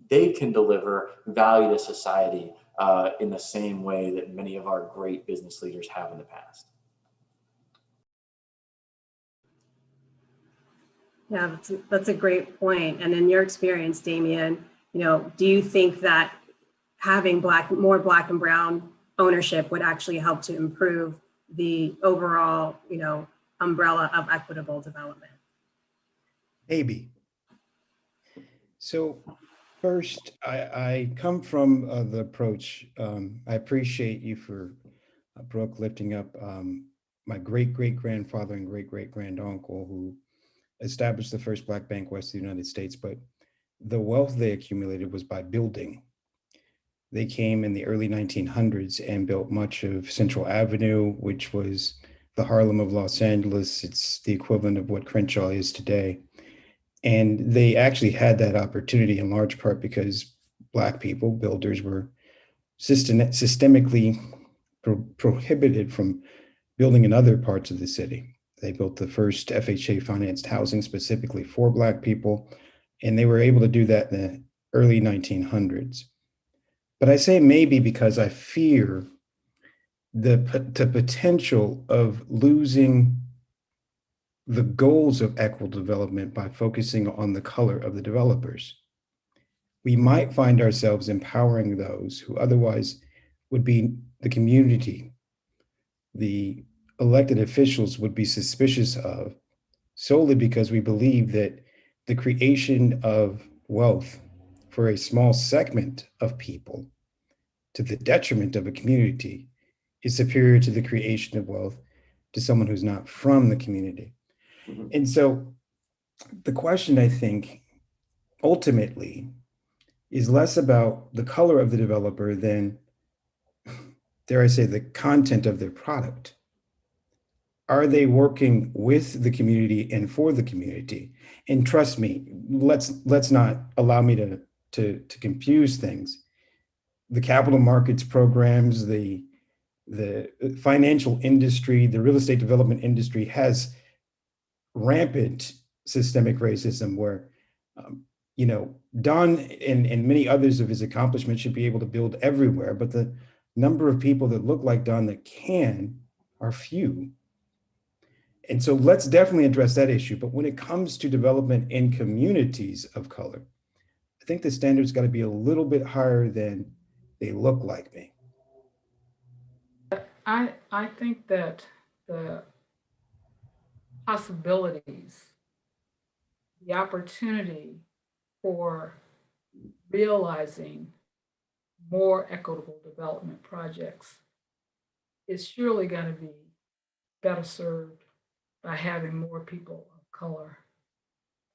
they can deliver value to society in the same way that many of our great business leaders have in the past. Yeah, that's a great point. And in your experience, Damien, do you think that having more Black and Brown ownership would actually help to improve the overall, umbrella of equitable development? Maybe. So first, I come from the approach. I appreciate you for Brooke lifting up my great-great-grandfather and great-great-granduncle who established the first Black bank west of the United States, but the wealth they accumulated was by building. They came in the early 1900s and built much of Central Avenue, which was the Harlem of Los Angeles. It's the equivalent of what Crenshaw is today. And they actually had that opportunity in large part because Black people, builders, were systemically prohibited from building in other parts of the city. They built the first FHA financed housing specifically for Black people, and they were able to do that in the early 1900s. But I say maybe because I fear the potential of losing the goals of equitable development by focusing on the color of the developers. We might find ourselves empowering those who otherwise would be the community, the elected officials would be suspicious of, solely because we believe that the creation of wealth for a small segment of people to the detriment of a community is superior to the creation of wealth to someone who's not from the community. Mm-hmm. And so the question, I think, ultimately is less about the color of the developer than, dare I say, the content of their product. Are they working with the community and for the community? And trust me, let's not allow me to confuse things. The capital markets programs, the financial industry, the real estate development industry has rampant systemic racism where, Don and many others of his accomplishments should be able to build everywhere, but the number of people that look like Don that can are few. And so let's definitely address that issue. But when it comes to development in communities of color, I think the standards got to be a little bit higher than they look like me. I think that the possibilities, the opportunity for realizing more equitable development projects is surely going to be better served by having more people of color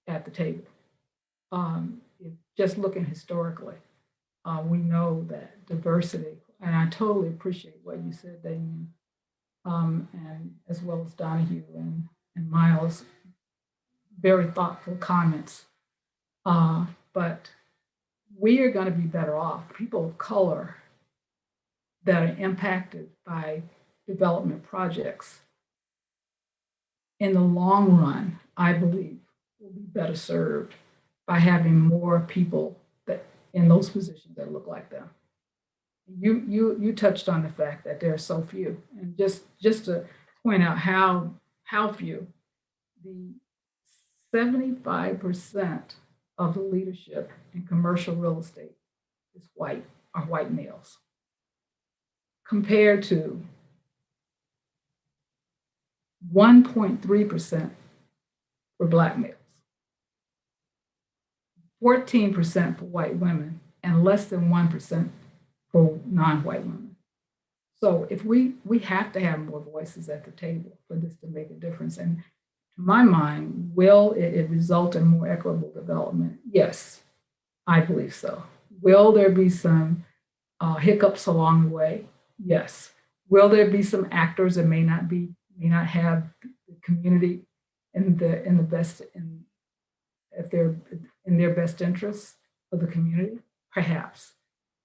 at the table. Just looking historically, we know that diversity, and I totally appreciate what you said, Damien, and as well as Donahue and Miles, very thoughtful comments. But we are going to be better off. People of color that are impacted by development projects in the long run, I believe, will be better served by having more people that in those positions that look like them. You touched on the fact that there are so few, and just to point out how few, the 75% of the leadership in commercial real estate is white males, compared to 1.3% for Black males, 14% for white women, and less than 1% for non-white women. So if we have to have more voices at the table for this to make a difference. And to my mind, will it result in more equitable development? Yes, I believe so. Will there be some hiccups along the way? Yes. Will there be some actors that may not have the community in the best, if they're in their best interests of the community? Perhaps.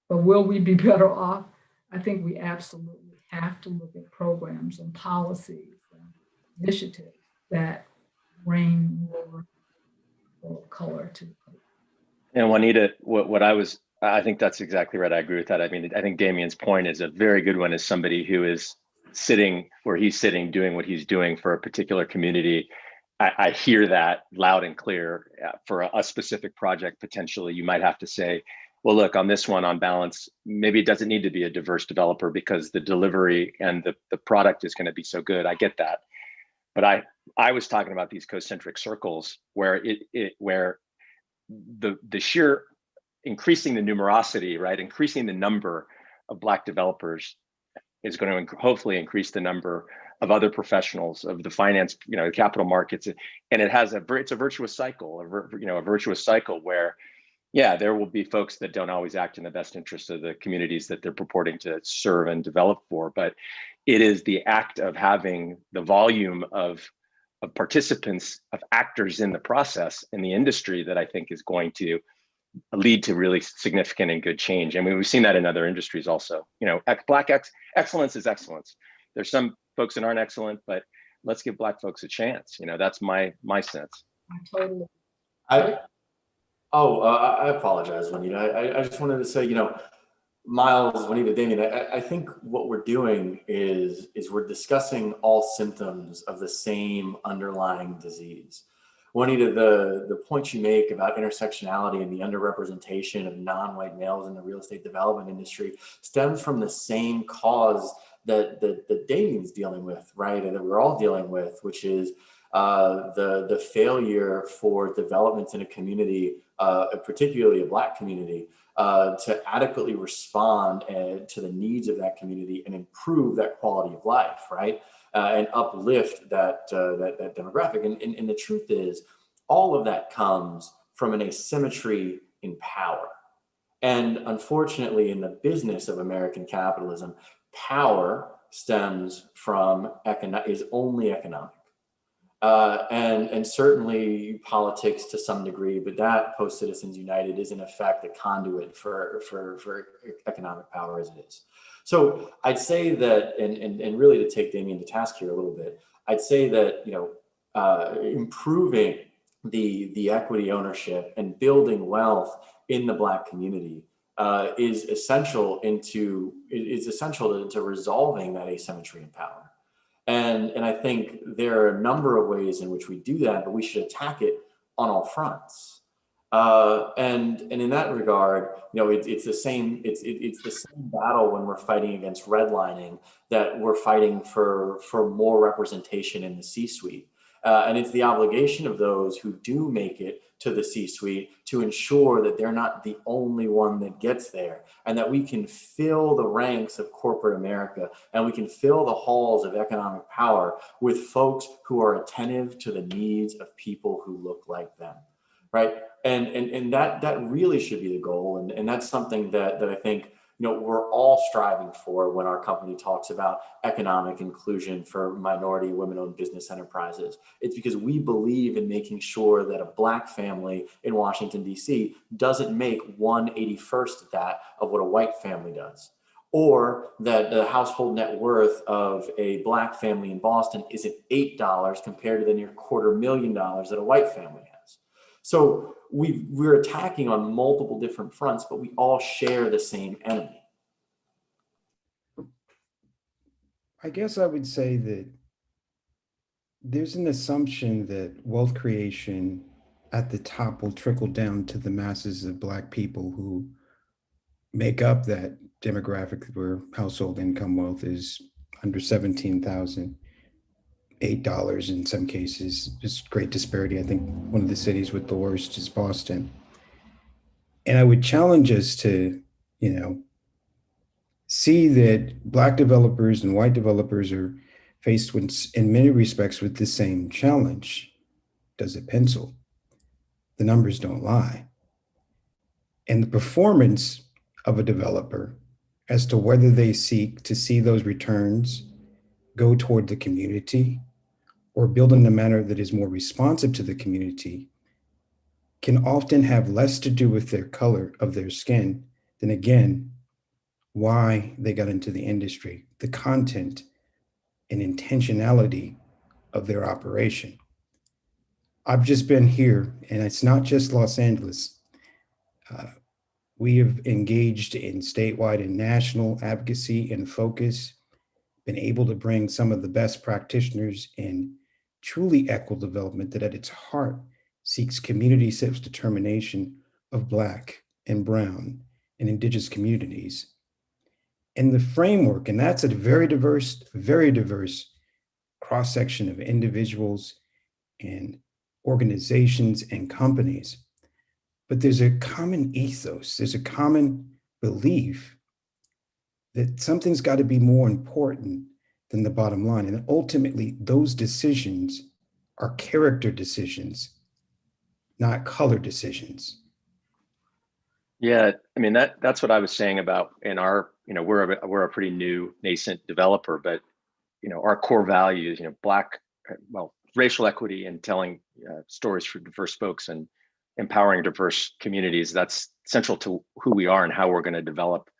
But will we be better off? I think we absolutely have to look at programs and policies and initiatives that bring more color to the plate. And Juanita, I think that's exactly right. I agree with that. I mean, I think Damien's point is a very good one as somebody who is sitting where he's sitting, doing what he's doing for a particular community. I hear that loud and clear. For a specific project, potentially, you might have to say, well, look, on this one, on balance, maybe it doesn't need to be a diverse developer because the delivery and the product is going to be so good. I get that. But I was talking about these concentric circles where where the sheer increasing the numerosity, right? Increasing the number of Black developers is going to hopefully increase the number of other professionals of the finance, capital markets, and it's a virtuous cycle, a virtuous cycle where, yeah, there will be folks that don't always act in the best interest of the communities that they're purporting to serve and develop for, but it is the act of having the volume of participants, of actors in the process in the industry that I think is going to lead to really significant and good change. And we've seen that in other industries also. Black excellence is excellence. There's some folks that aren't excellent, but let's give Black folks a chance. That's my sense. Totally. I apologize, Juanita. I just wanted to say, Miles, Juanita, Damien, I think what we're doing is we're discussing all symptoms of the same underlying disease. Juanita, the point you make about intersectionality and the underrepresentation of non-white males in the real estate development industry stems from the same cause that Damien's dealing with, right? And that we're all dealing with, which is the failure for developments in a community, particularly a Black community, to adequately respond to the needs of that community and improve that quality of life, right? And uplift that demographic. And the truth is, all of that comes from an asymmetry in power. And unfortunately, in the business of American capitalism, power stems from is only economic. And certainly politics to some degree, but that Post Citizens United is in effect a conduit for economic power as it is. So I'd say that, and really to take Damien to task here a little bit, I'd say that improving the equity ownership and building wealth in the Black community is essential to resolving that asymmetry in power. And I think there are a number of ways in which we do that, but we should attack it on all fronts. And in that regard, it's the same battle when we're fighting against redlining, that we're fighting for more representation in the C-suite. And it's the obligation of those who do make it to the C-suite to ensure that they're not the only one that gets there, and that we can fill the ranks of corporate America and we can fill the halls of economic power with folks who are attentive to the needs of people who look like them, right? And that really should be the goal. And that's something that I think we're all striving for when our company talks about economic inclusion for minority women-owned business enterprises. It's because we believe in making sure that a Black family in Washington, D.C. doesn't make 1/81st of what a white family does, or that the household net worth of a Black family in Boston isn't $8 compared to the near $250,000 that a white family has. So we're attacking on multiple different fronts, but we all share the same enemy. I guess I would say that there's an assumption that wealth creation at the top will trickle down to the masses of Black people who make up that demographic where household income wealth is under $17,000. $8 in some cases. Just great disparity. I think one of the cities with the worst is Boston. And I would challenge us to, see that Black developers and white developers are faced with, in many respects, with the same challenge. Does it pencil? The numbers don't lie. And the performance of a developer as to whether they seek to see those returns go toward the community or build in a manner that is more responsive to the community can often have less to do with their color of their skin than, again, why they got into the industry, the content and intentionality of their operation. I've just been here, and it's not just Los Angeles. We have engaged in statewide and national advocacy and focus, been able to bring some of the best practitioners in truly equitable development that at its heart seeks community self-determination of Black and Brown and Indigenous communities. And the framework, and that's a very diverse cross-section of individuals and organizations and companies. But there's a common ethos, there's a common belief that something's got to be more important than the bottom line. And ultimately, those decisions are character decisions, not color decisions. Yeah, I mean, that's what I was saying about in our, we're a pretty new nascent developer, but, our core values, racial equity and telling stories for diverse folks and empowering diverse communities, that's central to who we are and how we're going to develop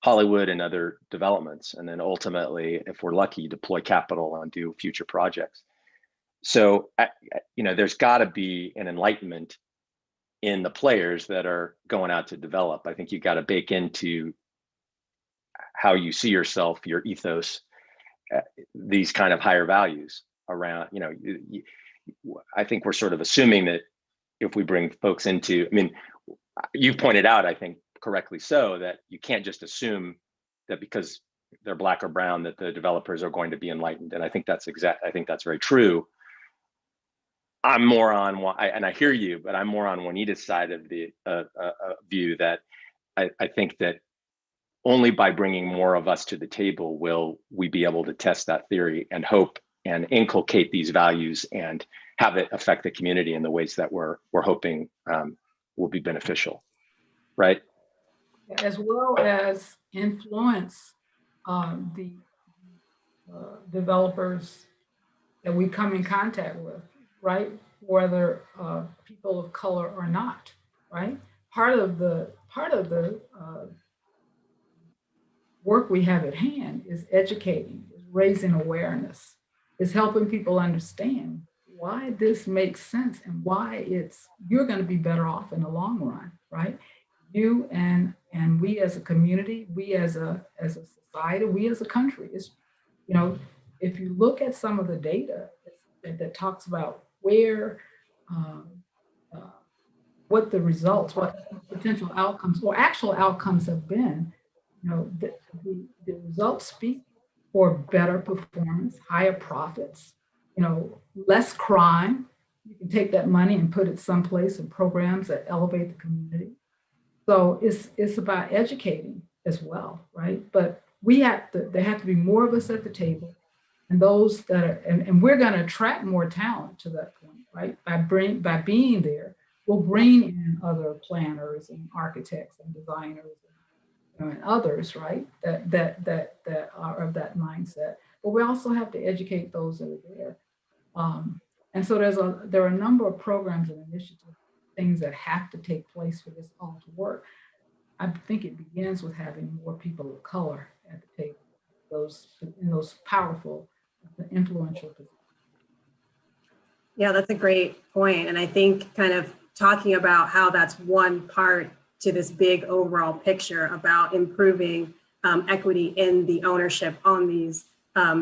Hollywood and other developments. And then ultimately, if we're lucky, deploy capital and do future projects. So, there's got to be an enlightenment in the players that are going out to develop. I think you got to bake into how you see yourself, your ethos, these kind of higher values around, I think we're sort of assuming that if we bring folks into, you pointed out, I think correctly so, that you can't just assume that because they're Black or Brown that the developers are going to be enlightened. And I think that's very true. I'm more on, and I hear you, but I'm more on Juanita's side of the view that I think that only by bringing more of us to the table will we be able to test that theory and hope and inculcate these values and have it affect the community in the ways that we're hoping will be beneficial, right? As well as influence the developers that we come in contact with, right? Whether people of color or not, right? Part of the work we have at hand is educating, is raising awareness, is helping people understand why this makes sense and why you're going to be better off in the long run, right? You and we as a community, we as a society, we as a country. Is, if you look at some of the data that talks about where, what the results, what potential outcomes or actual outcomes have been, the results speak for better performance, higher profits, less crime. You can take that money and put it someplace in programs that elevate the community. So it's about educating as well, right? But there have to be more of us at the table, and those that are, and we're going to attract more talent to that point, right? By being there, we'll bring in other planners and architects and designers and others, right? That are of that mindset. But we also have to educate those that are there. And so there are a number of programs and initiatives, things that have to take place for this all to work. I think it begins with having more people of color at the table, in those powerful, influential positions. Yeah, that's a great point. And I think kind of talking about how that's one part to this big overall picture about improving equity in the ownership on these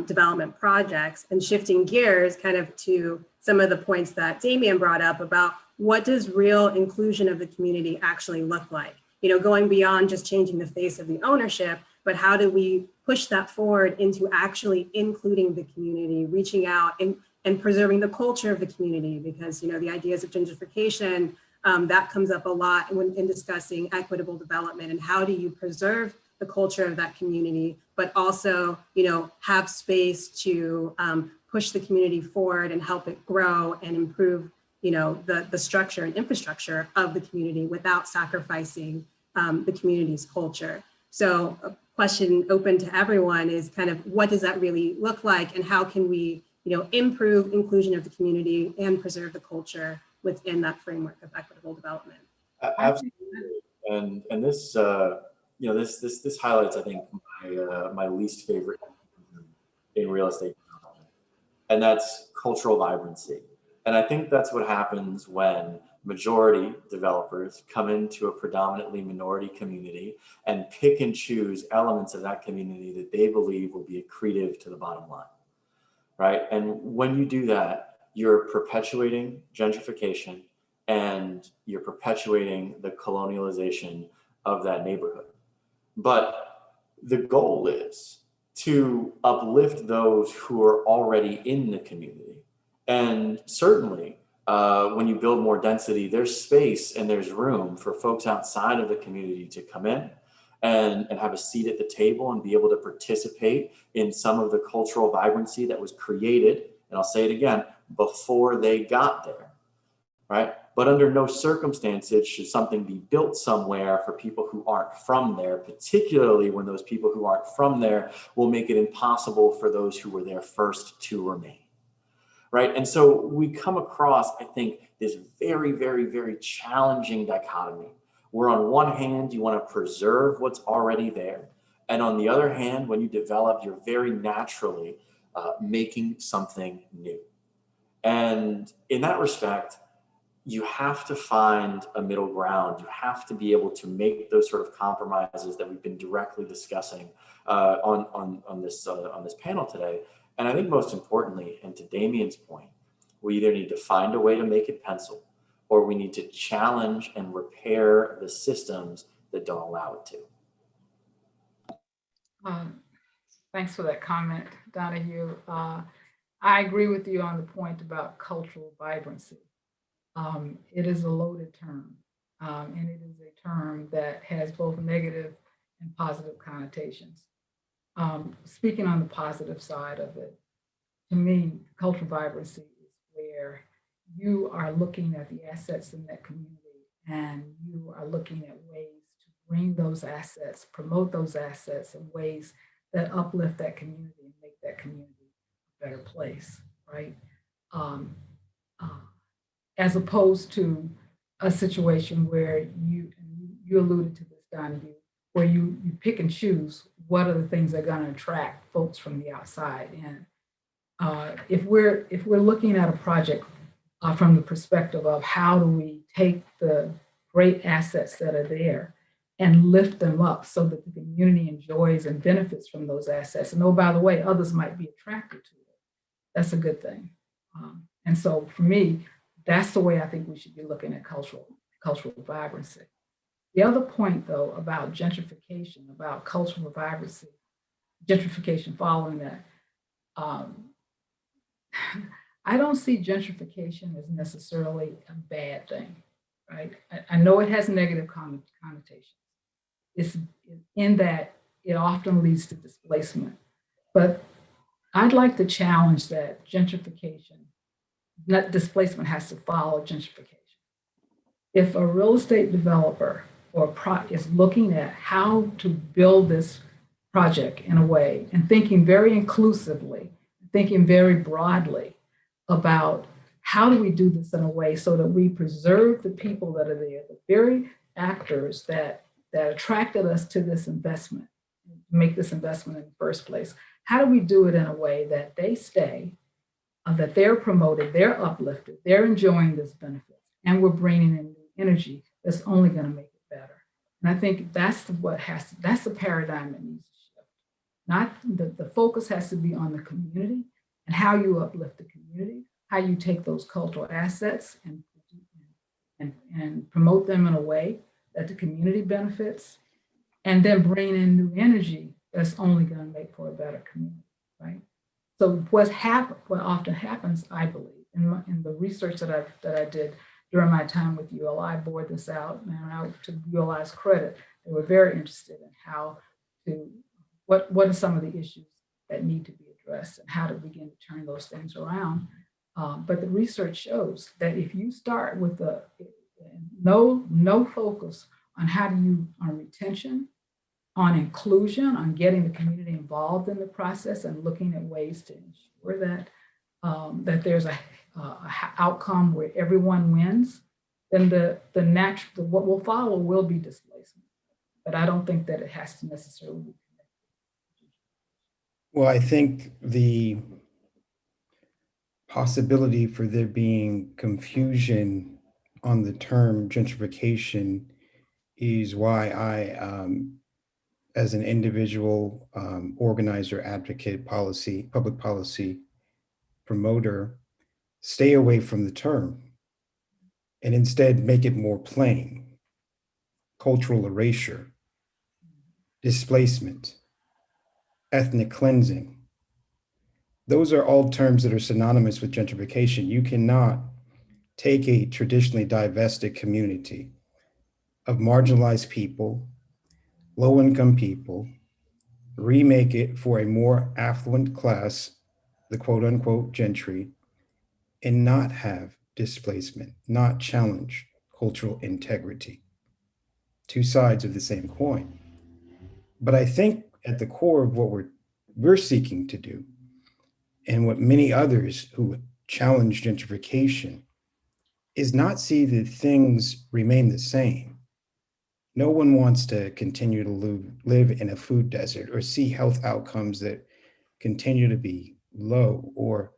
development projects, and shifting gears kind of to some of the points that Damien brought up about what does real inclusion of the community actually look like? Going beyond just changing the face of the ownership, but how do we push that forward into actually including the community, reaching out and preserving the culture of the community? Because, the ideas of gentrification, that comes up a lot in discussing equitable development, and how do you preserve the culture of that community, but also, have space to push the community forward and help it grow and improve, the structure and infrastructure of the community without sacrificing the community's culture. So a question open to everyone is kind of, what does that really look like, and how can we, improve inclusion of the community and preserve the culture within that framework of equitable development. Absolutely. And this, this highlights, I think, my least favorite in real estate development, and that's cultural vibrancy. And I think that's what happens when majority developers come into a predominantly minority community and pick and choose elements of that community that they believe will be accretive to the bottom line, right? And when you do that, you're perpetuating gentrification and you're perpetuating the colonialization of that neighborhood. But the goal is to uplift those who are already in the community. And certainly, when you build more density, there's space and there's room for folks outside of the community to come in and have a seat at the table and be able to participate in some of the cultural vibrancy that was created, and I'll say it again, before they got there, right? But under no circumstances should something be built somewhere for people who aren't from there, particularly when those people who aren't from there will make it impossible for those who were there first to remain. Right. And so we come across, I think, this very, very, very challenging dichotomy where on one hand, you want to preserve what's already there. And on the other hand, when you develop, you're very naturally making something new. And in that respect, you have to find a middle ground. You have to be able to make those sort of compromises that we've been directly discussing on this panel today. And I think most importantly, and to Damien's point, we either need to find a way to make it pencil, or we need to challenge and repair the systems that don't allow it to. Thanks for that comment, Donahue. I agree with you on the point about cultural vibrancy. It is a loaded term, and it is a term that has both negative and positive connotations. Speaking on the positive side of it, to me, cultural vibrancy is where you are looking at the assets in that community and you are looking at ways to bring those assets, promote those assets in ways that uplift that community and make that community a better place, right? As opposed to a situation where you alluded to this, Donahue, where you pick and choose what are the things that are going to attract folks from the outside. And if we're looking at a project from the perspective of how do we take the great assets that are there and lift them up so that the community enjoys and benefits from those assets, and oh, by the way, others might be attracted to it, that's a good thing. And so for me, that's the way I think we should be looking at cultural vibrancy. The other point, though, about gentrification, about cultural vibrancy, gentrification following that, I don't see gentrification as necessarily a bad thing, right? I know it has negative connotations. It's in that it often leads to displacement, but I'd like to challenge that gentrification, not displacement, has to follow gentrification. If a real estate developer is looking at how to build this project in a way and thinking very inclusively, thinking very broadly about how do we do this in a way so that we preserve the people that are there, the very actors that attracted us to this investment, make this investment in the first place. How do we do it in a way that they stay, that they're promoted, they're uplifted, they're enjoying this benefit, and we're bringing in new energy that's only going to make it better. And I think that's that's the paradigm that needs to shift. Not the focus has to be on the community and how you uplift the community, how you take those cultural assets and promote them in a way that the community benefits, and then bring in new energy that's only going to make for a better community, right? So what often happens, I believe, in the research that I did during my time with ULI, I bore this out, and to ULI's credit, they were very interested in what are some of the issues that need to be addressed and how to begin to turn those things around. But the research shows that if you start with no focus on on retention, on inclusion, on getting the community involved in the process and looking at ways to ensure that that there's a outcome where everyone wins, then what will follow will be displacement. But I don't think that it has to necessarily be connected. Well, I think the possibility for there being confusion on the term gentrification is why I, as an individual organizer, advocate, public policy promoter, stay away from the term and instead make it more plain. Cultural erasure, displacement, ethnic cleansing. Those are all terms that are synonymous with gentrification. You cannot take a traditionally divested community of marginalized people, low-income people, remake it for a more affluent class, the quote unquote gentry, and not have displacement, not challenge cultural integrity. Two sides of the same coin. But I think at the core of what we're seeking to do, and what many others who challenge gentrification, is not see that things remain the same. No one wants to continue to live in a food desert or see health outcomes that continue to be low or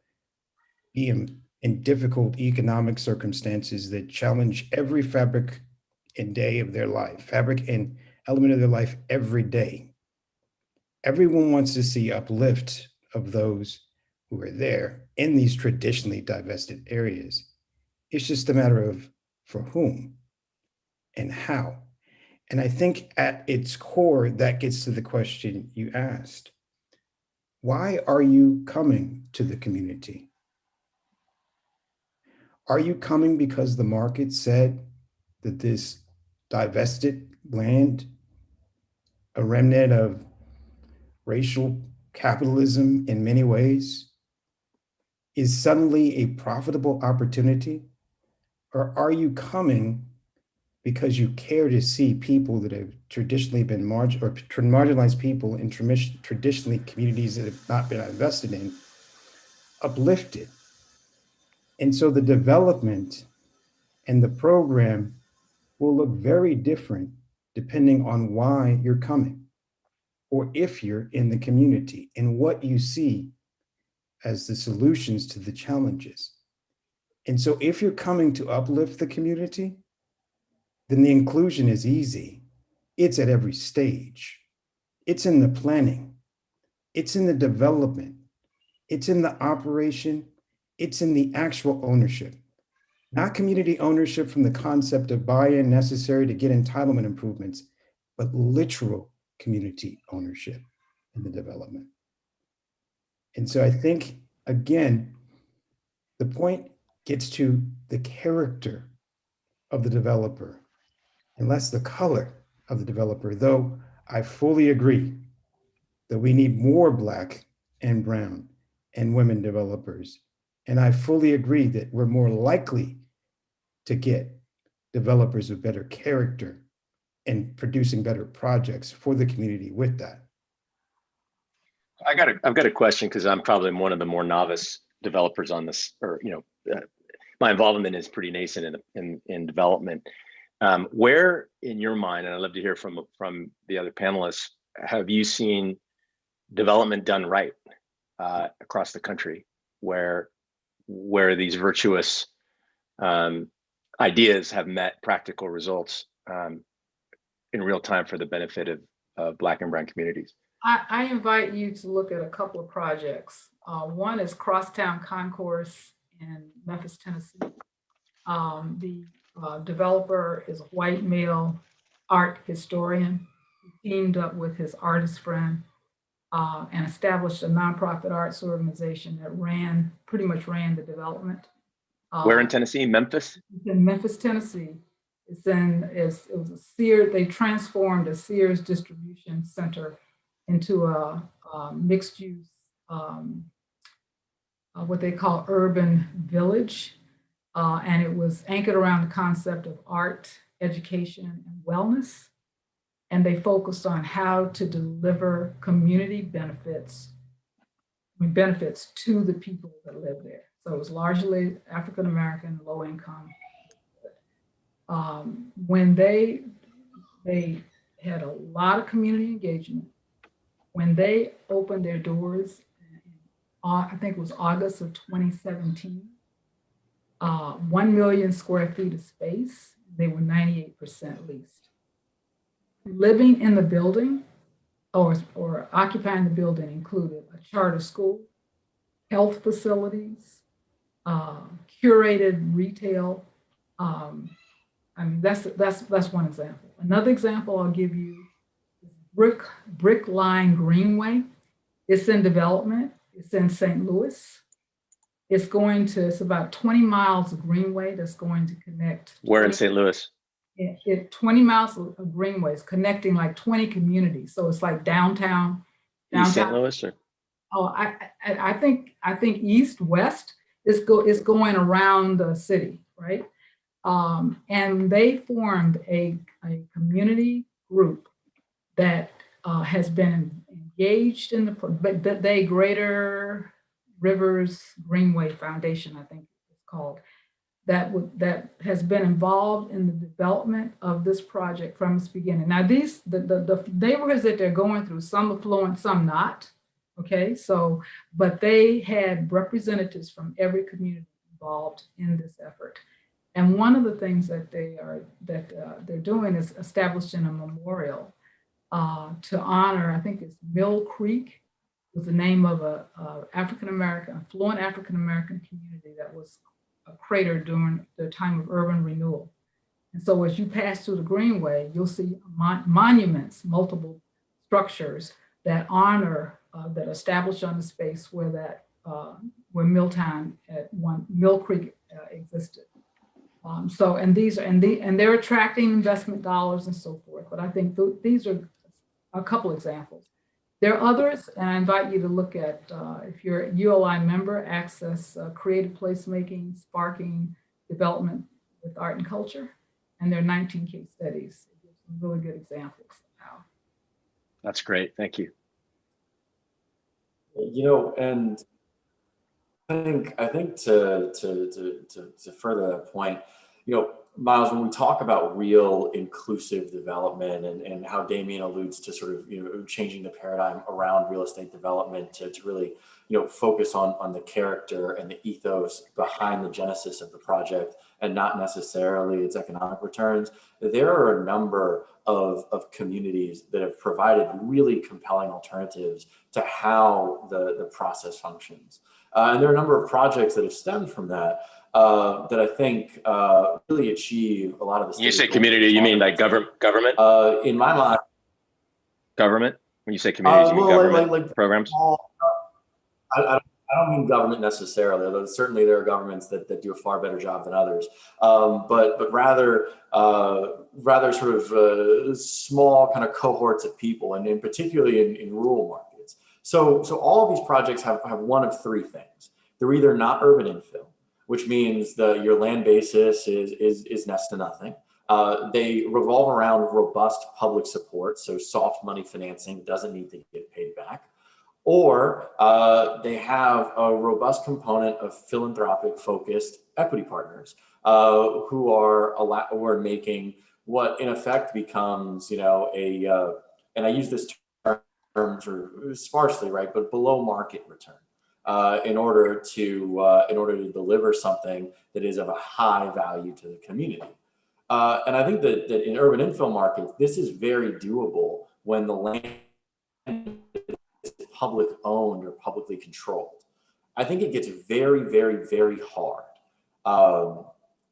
be in difficult economic circumstances that challenge every fabric and day of their life, fabric and element of their life every day. Everyone wants to see uplift of those who are there in these traditionally divested areas. It's just a matter of for whom and how. And I think at its core, that gets to the question you asked. Why are you coming to the community? Are you coming because the market said that this divested land, a remnant of racial capitalism in many ways, is suddenly a profitable opportunity? Or are you coming because you care to see people that have traditionally been marginalized people in traditionally communities that have not been invested in, uplifted? And so the development and the program will look very different depending on why you're coming, or if you're in the community and what you see as the solutions to the challenges. And so if you're coming to uplift the community, then the inclusion is easy. It's at every stage. It's in the planning. It's in the development. It's in the operation. It's in the actual ownership. Not community ownership from the concept of buy-in necessary to get entitlement improvements, but literal community ownership in the development. And so I think, again, the point gets to the character of the developer and less the color of the developer, though I fully agree that we need more Black and brown and women developers. And I fully agree that we're more likely to get developers with better character and producing better projects for the community with that. I've got a question because I'm probably one of the more novice developers on this, or my involvement is pretty nascent in development. Where in your mind, and I'd love to hear from the other panelists, have you seen development done right across the country, where these virtuous ideas have met practical results in real time for the benefit of Black and brown communities? I invite you to look at a couple of projects. One is Crosstown Concourse in Memphis, Tennessee. The developer is a white male art historian. He teamed up with his artist friend and established a nonprofit arts organization that pretty much ran the development. Where in Tennessee? Memphis? In Memphis, Tennessee. It was a Sears. They transformed a Sears distribution center into a mixed use, what they call urban village. And it was anchored around the concept of art, education, and wellness. And they focused on how to deliver community benefits benefits to the people that live there. So it was largely African American, low income. When they had a lot of community engagement. When they opened their doors, I think it was August of 2017, 1 million square feet of space, they were 98% leased. Living in the building or occupying the building included a charter school, health facilities, curated retail. I mean, that's one example. Another example I'll give you is Brick Line Greenway. It's in development. It's in St. Louis. It's about 20 miles of greenway that's going to connect. Where in St. Louis? 20 miles of greenways connecting like 20 communities. So it's like downtown. East St. Louis, or? Oh, I think east, west is going around the city, right? And they formed a community group that has been engaged in the Greater Rivers Greenway Foundation, I think it's called, that has been involved in the development of this project from its beginning. Now the neighborhoods that they're going through, some affluent, some not. Okay, so, but they had representatives from every community involved in this effort. And one of the things that they're doing is establishing a memorial to honor, I think it's Mill Creek, was the name of a affluent African-American community that was cratered during the time of urban renewal. And so as you pass through the Greenway, you'll see monuments, multiple structures that honor, that established on the space where Mill Creek existed. So, and they're attracting investment dollars and so forth. But I think these are a couple examples. There are others, and I invite you to look at, if you're a ULI member, access creative placemaking, sparking development with art and culture. And there are 19 case studies. It gives some really good examples of how. That's great. Thank you. You know, and I think to further that point, you know, Miles, when we talk about real inclusive development and how Damien alludes to sort of, you know, changing the paradigm around real estate development to really, you know, focus on the character and the ethos behind the genesis of the project and not necessarily its economic returns, there are a number of communities that have provided really compelling alternatives to how the process functions. And there are a number of projects that have stemmed from that that I think really achieve a lot of the. When you say community, you mean like government? In my mind, government. When you say community, you mean government like programs. I don't mean government necessarily, although certainly there are governments that do a far better job than others. But rather sort of small kind of cohorts of people, and particularly in rural markets. So all of these projects have one of three things. They're either not urban infill, which means your land basis is next to nothing. They revolve around robust public support, so soft money financing doesn't need to get paid back. Or they have a robust component of philanthropic focused equity partners who are making what in effect becomes, you know, and I use this term sort of sparsely, right, but below market return. In order to deliver something that is of a high value to the community. And I think that in urban infill markets, this is very doable when the land is public owned or publicly controlled. I think it gets very, very, very hard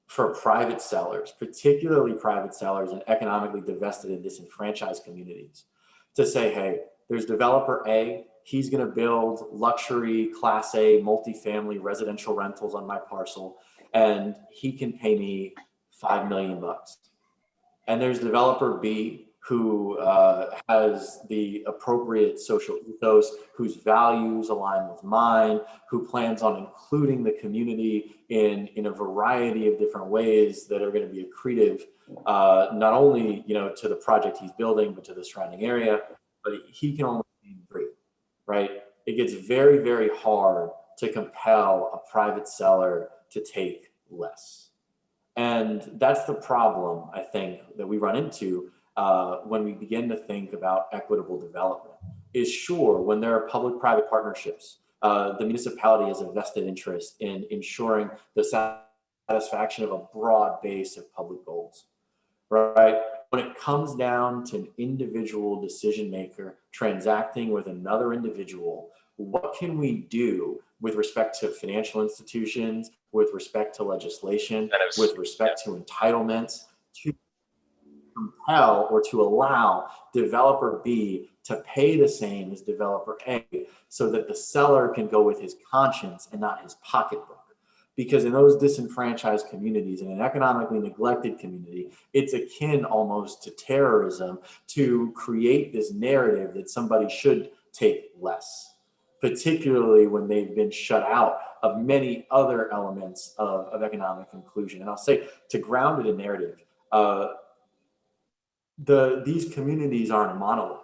for private sellers, particularly private sellers in economically divested and disenfranchised communities, to say, hey, there's developer A, he's going to build luxury Class A multifamily residential rentals on my parcel, and he can pay me $5 million. And there's developer B who has the appropriate social ethos, whose values align with mine, who plans on including the community in a variety of different ways that are going to be accretive, not only, you know, to the project he's building, but to the surrounding area. But he can only be 3, right? it gets very, very hard to compel a private seller to take less. And that's the problem, I think, that we run into when we begin to think about equitable development. Is sure, when there are public-private partnerships, the municipality has a vested interest in ensuring the satisfaction of a broad base of public goals, right? When it comes down to an individual decision maker transacting with another individual, what can we do with respect to financial institutions, with respect to legislation, with respect to entitlements, to compel or to allow developer B to pay the same as developer A so that the seller can go with his conscience and not his pocketbook? Because in those disenfranchised communities, in an economically neglected community, it's akin almost to terrorism to create this narrative that somebody should take less, particularly when they've been shut out of many other elements of economic inclusion. And I'll say, to ground it in narrative, these communities aren't a monolith.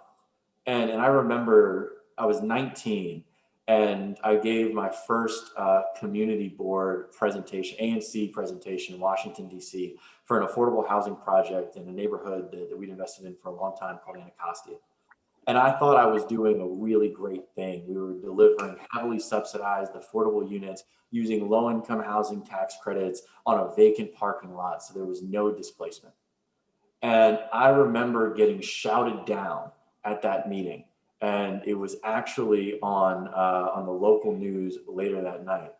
And I remember I was 19 and I gave my first community board presentation, ANC presentation in Washington, D.C. for an affordable housing project in a neighborhood that we'd invested in for a long time called Anacostia. And I thought I was doing a really great thing. We were delivering heavily subsidized affordable units using low-income housing tax credits on a vacant parking lot, so there was no displacement. And I remember getting shouted down at that meeting. And it was actually on the local news later that night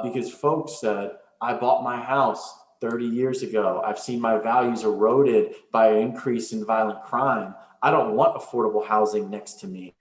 because folks said, I bought my house 30 years ago. I've seen my values eroded by an increase in violent crime. I don't want affordable housing next to me.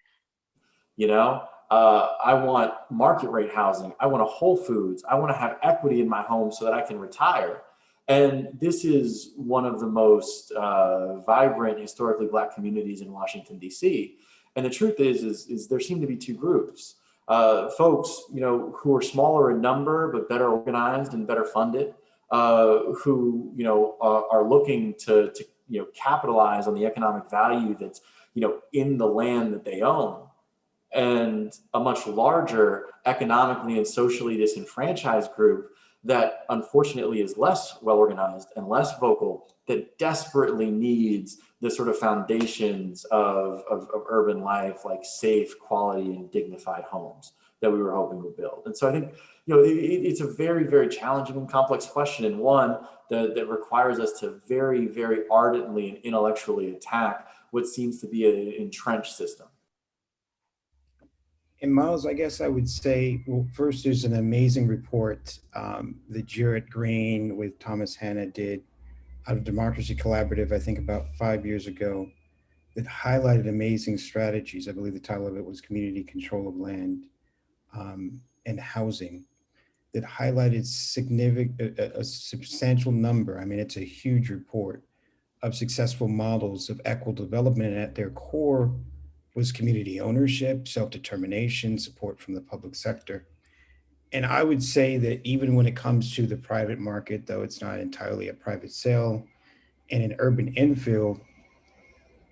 You know, I want market rate housing. I want a Whole Foods. I want to have equity in my home so that I can retire. And this is one of the most vibrant, historically Black communities in Washington, D.C. And the truth is there seem to be two groups. Folks, you know, who are smaller in number, but better organized and better funded, who, you know, are looking to, you know, capitalize on the economic value that's, you know, in the land that they own. And a much larger economically and socially disenfranchised group that unfortunately is less well organized and less vocal, that desperately needs the sort of foundations of urban life, like safe, quality, and dignified homes that we were hoping to build. And so I think, you know, it's a very, very challenging and complex question, and one that requires us to very, very ardently and intellectually attack what seems to be an entrenched system. And Miles, I guess I would say, well, first, there's an amazing report that Jarrett Green with Thomas Hanna did out of Democracy Collaborative, I think about 5 years ago, that highlighted amazing strategies. I believe the title of it was Community Control of Land and Housing, that highlighted a substantial number. I mean, it's a huge report of successful models of equitable development, and at their core was community ownership, self-determination, support from the public sector. And I would say that even when it comes to the private market, though it's not entirely a private sale, and in urban infill,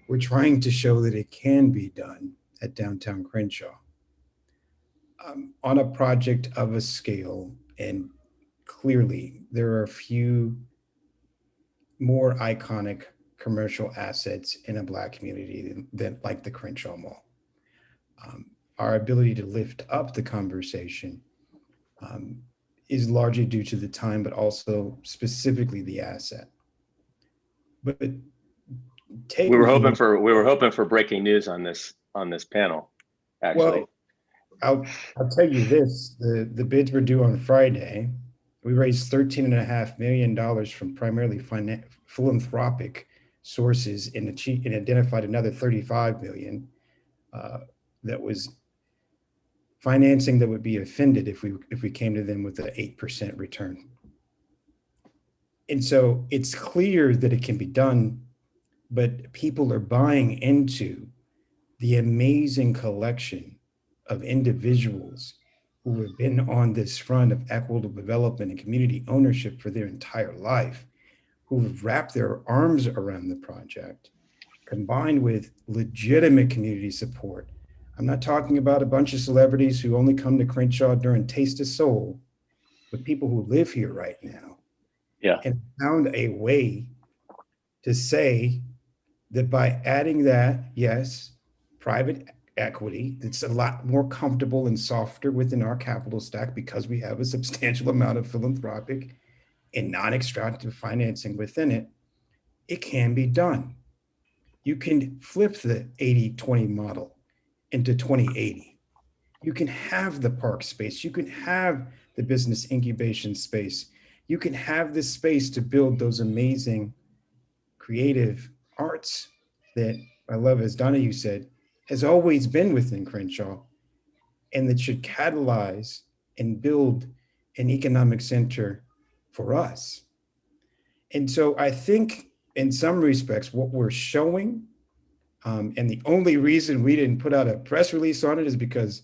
we're trying to show that it can be done at downtown Crenshaw on a project of a scale. And clearly there are a few more iconic commercial assets in a Black community than like the Crenshaw Mall. Our ability to lift up the conversation is largely due to the time, but also specifically the asset. But we were hoping for breaking news on this panel, actually. Well, I'll tell you this: the bids were due on Friday. We raised $13.5 million from primarily philanthropic sources and identified another $35 million that was financing that would be offended if we came to them with an 8% return. And so it's clear that it can be done, but people are buying into the amazing collection of individuals who have been on this front of equitable development and community ownership for their entire life, who have wrapped their arms around the project, combined with legitimate community support. I'm not talking about a bunch of celebrities who only come to Crenshaw during Taste of Soul, but people who live here right now. Yeah. And found a way to say that by adding that, yes, private equity, it's a lot more comfortable and softer within our capital stack because we have a substantial amount of philanthropic and non-extractive financing within it. It can be done. You can flip the 80-20 model into 20-80. You can have the park space. You can have the business incubation space. You can have this space to build those amazing creative arts that I love, as Donahue said, has always been within Crenshaw, and that should catalyze and build an economic center for us. And so I think in some respects, what we're showing, and the only reason we didn't put out a press release on it is because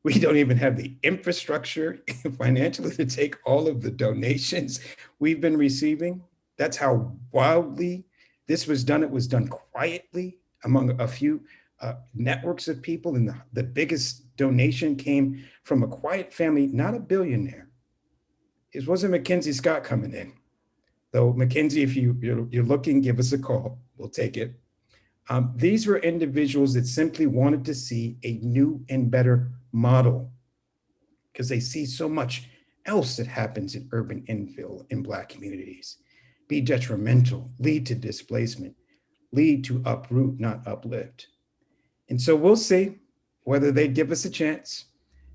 we don't even have the infrastructure financially to take all of the donations we've been receiving. That's how wildly this was done. It was done quietly among a few networks of people. And the biggest donation came from a quiet family, not a billionaire. It wasn't Mackenzie Scott coming in. Though, Mackenzie, if you're looking, give us a call. We'll take it. These were individuals that simply wanted to see a new and better model because they see so much else that happens in urban infill in Black communities be detrimental, lead to displacement, lead to uproot, not uplift. And so we'll see whether they give us a chance.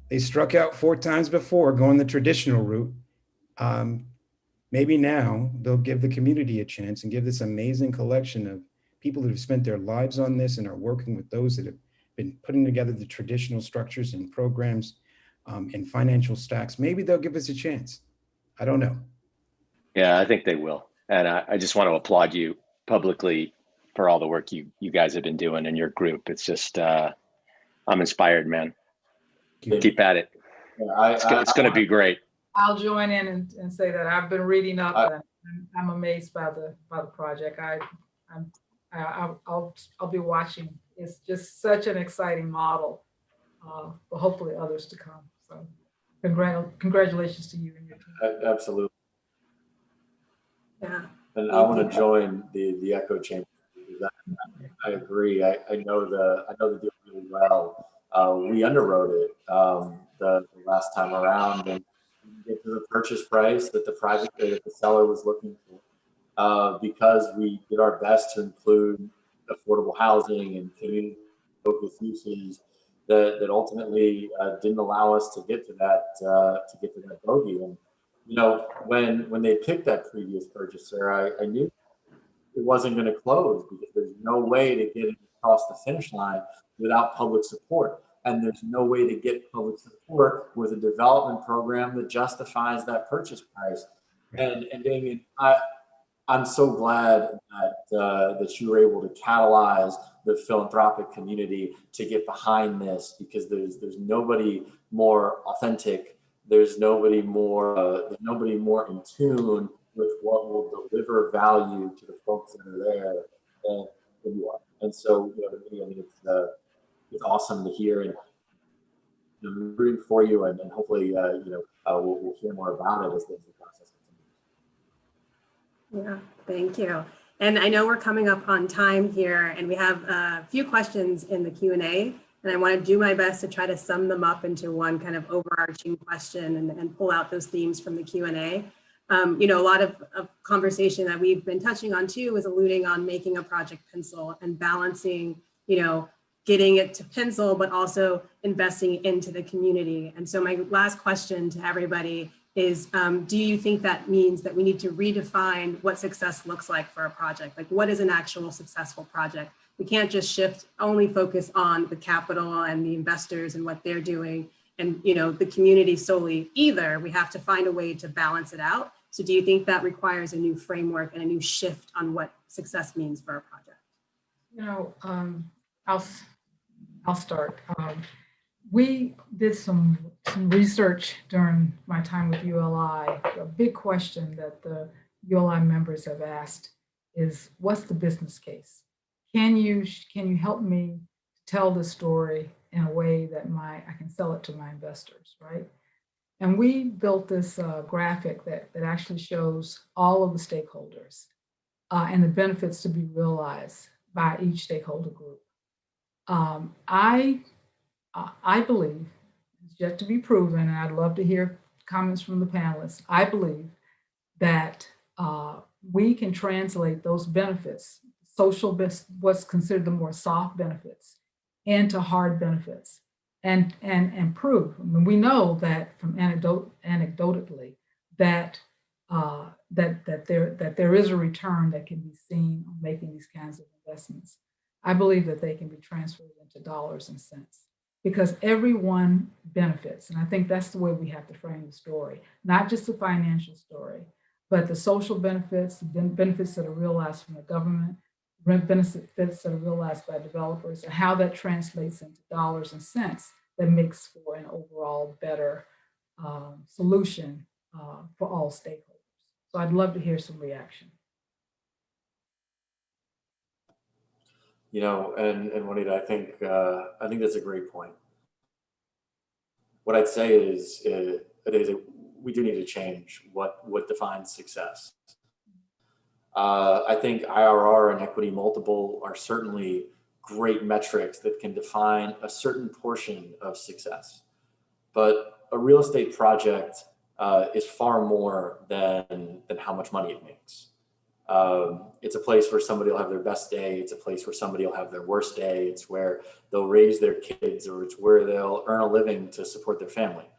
They struck out 4 times before going the traditional route. Maybe now they'll give the community a chance and give this amazing collection of people that have spent their lives on this and are working with those that have been putting together the traditional structures and programs and financial stacks. Maybe they'll give us a chance. I don't know. Yeah, I think they will. And I just want to applaud you publicly for all the work you guys have been doing in your group. It's just, I'm inspired, man. Keep at it. Yeah, it's going to be great. I'll join in and say that I've been reading up and I'm amazed by the project. I'll be watching. It's just such an exciting model, but hopefully others to come. So congratulations to you and your team. Absolutely. Yeah. And I want to join the echo chamber. I agree. I know the deal really well. We underwrote it the last time around and get to the purchase price that the seller was looking for, because we did our best to include affordable housing and community focused uses that ultimately didn't allow us to get to that bogey. And you know, when they picked that previous purchaser, I knew it wasn't going to close because there's no way to get it across the finish line without public support. And there's no way to get public support with a development program that justifies that purchase price. And Damien, I'm so glad that you were able to catalyze the philanthropic community to get behind this, because there's nobody more authentic. There's nobody more in tune with what will deliver value to the folks that are there than you are. And so, you know, to me, I mean, it's awesome to hear, and I'm rooting for you, and hopefully, we'll hear more about it as the process continues. Yeah, thank you. And I know we're coming up on time here, and we have a few questions in the Q&A, and I want to do my best to try to sum them up into one kind of overarching question and pull out those themes from the Q&A. You know, a lot of conversation that we've been touching on too is alluding on making a project pencil and balancing, you know, getting it to pencil, but also investing into the community. And so my last question to everybody is, do you think that means that we need to redefine what success looks like for a project? Like, what is an actual successful project? We can't just only focus on the capital and the investors and what they're doing and, you know, the community solely either. We have to find a way to balance it out. So do you think that requires a new framework and a new shift on what success means for a project? You know, I'll start. We did some research during my time with ULI. A big question that the ULI members have asked is, what's the business case? Can you help me tell the story in a way that I can sell it to my investors, right? And we built this graphic that actually shows all of the stakeholders and the benefits to be realized by each stakeholder group. I believe, it's yet to be proven, and I'd love to hear comments from the panelists. I believe that we can translate those benefits, what's considered the more soft benefits, into hard benefits, and prove. I mean, we know that from anecdotally that there is a return that can be seen on making these kinds of investments. I believe that they can be transferred into dollars and cents because everyone benefits. And I think that's the way we have to frame the story, not just the financial story, but the social benefits, the benefits that are realized from the government, benefits that are realized by developers, and how that translates into dollars and cents that makes for an overall better solution for all stakeholders. So I'd love to hear some reaction. You know, and Juanita, I think that's a great point. What I'd say is we do need to change what defines success. I think IRR and equity multiple are certainly great metrics that can define a certain portion of success. But a real estate project is far more than how much money it makes. It's a place where somebody will have their best day. It's a place where somebody will have their worst day. It's where they'll raise their kids, or it's where they'll earn a living to support their family.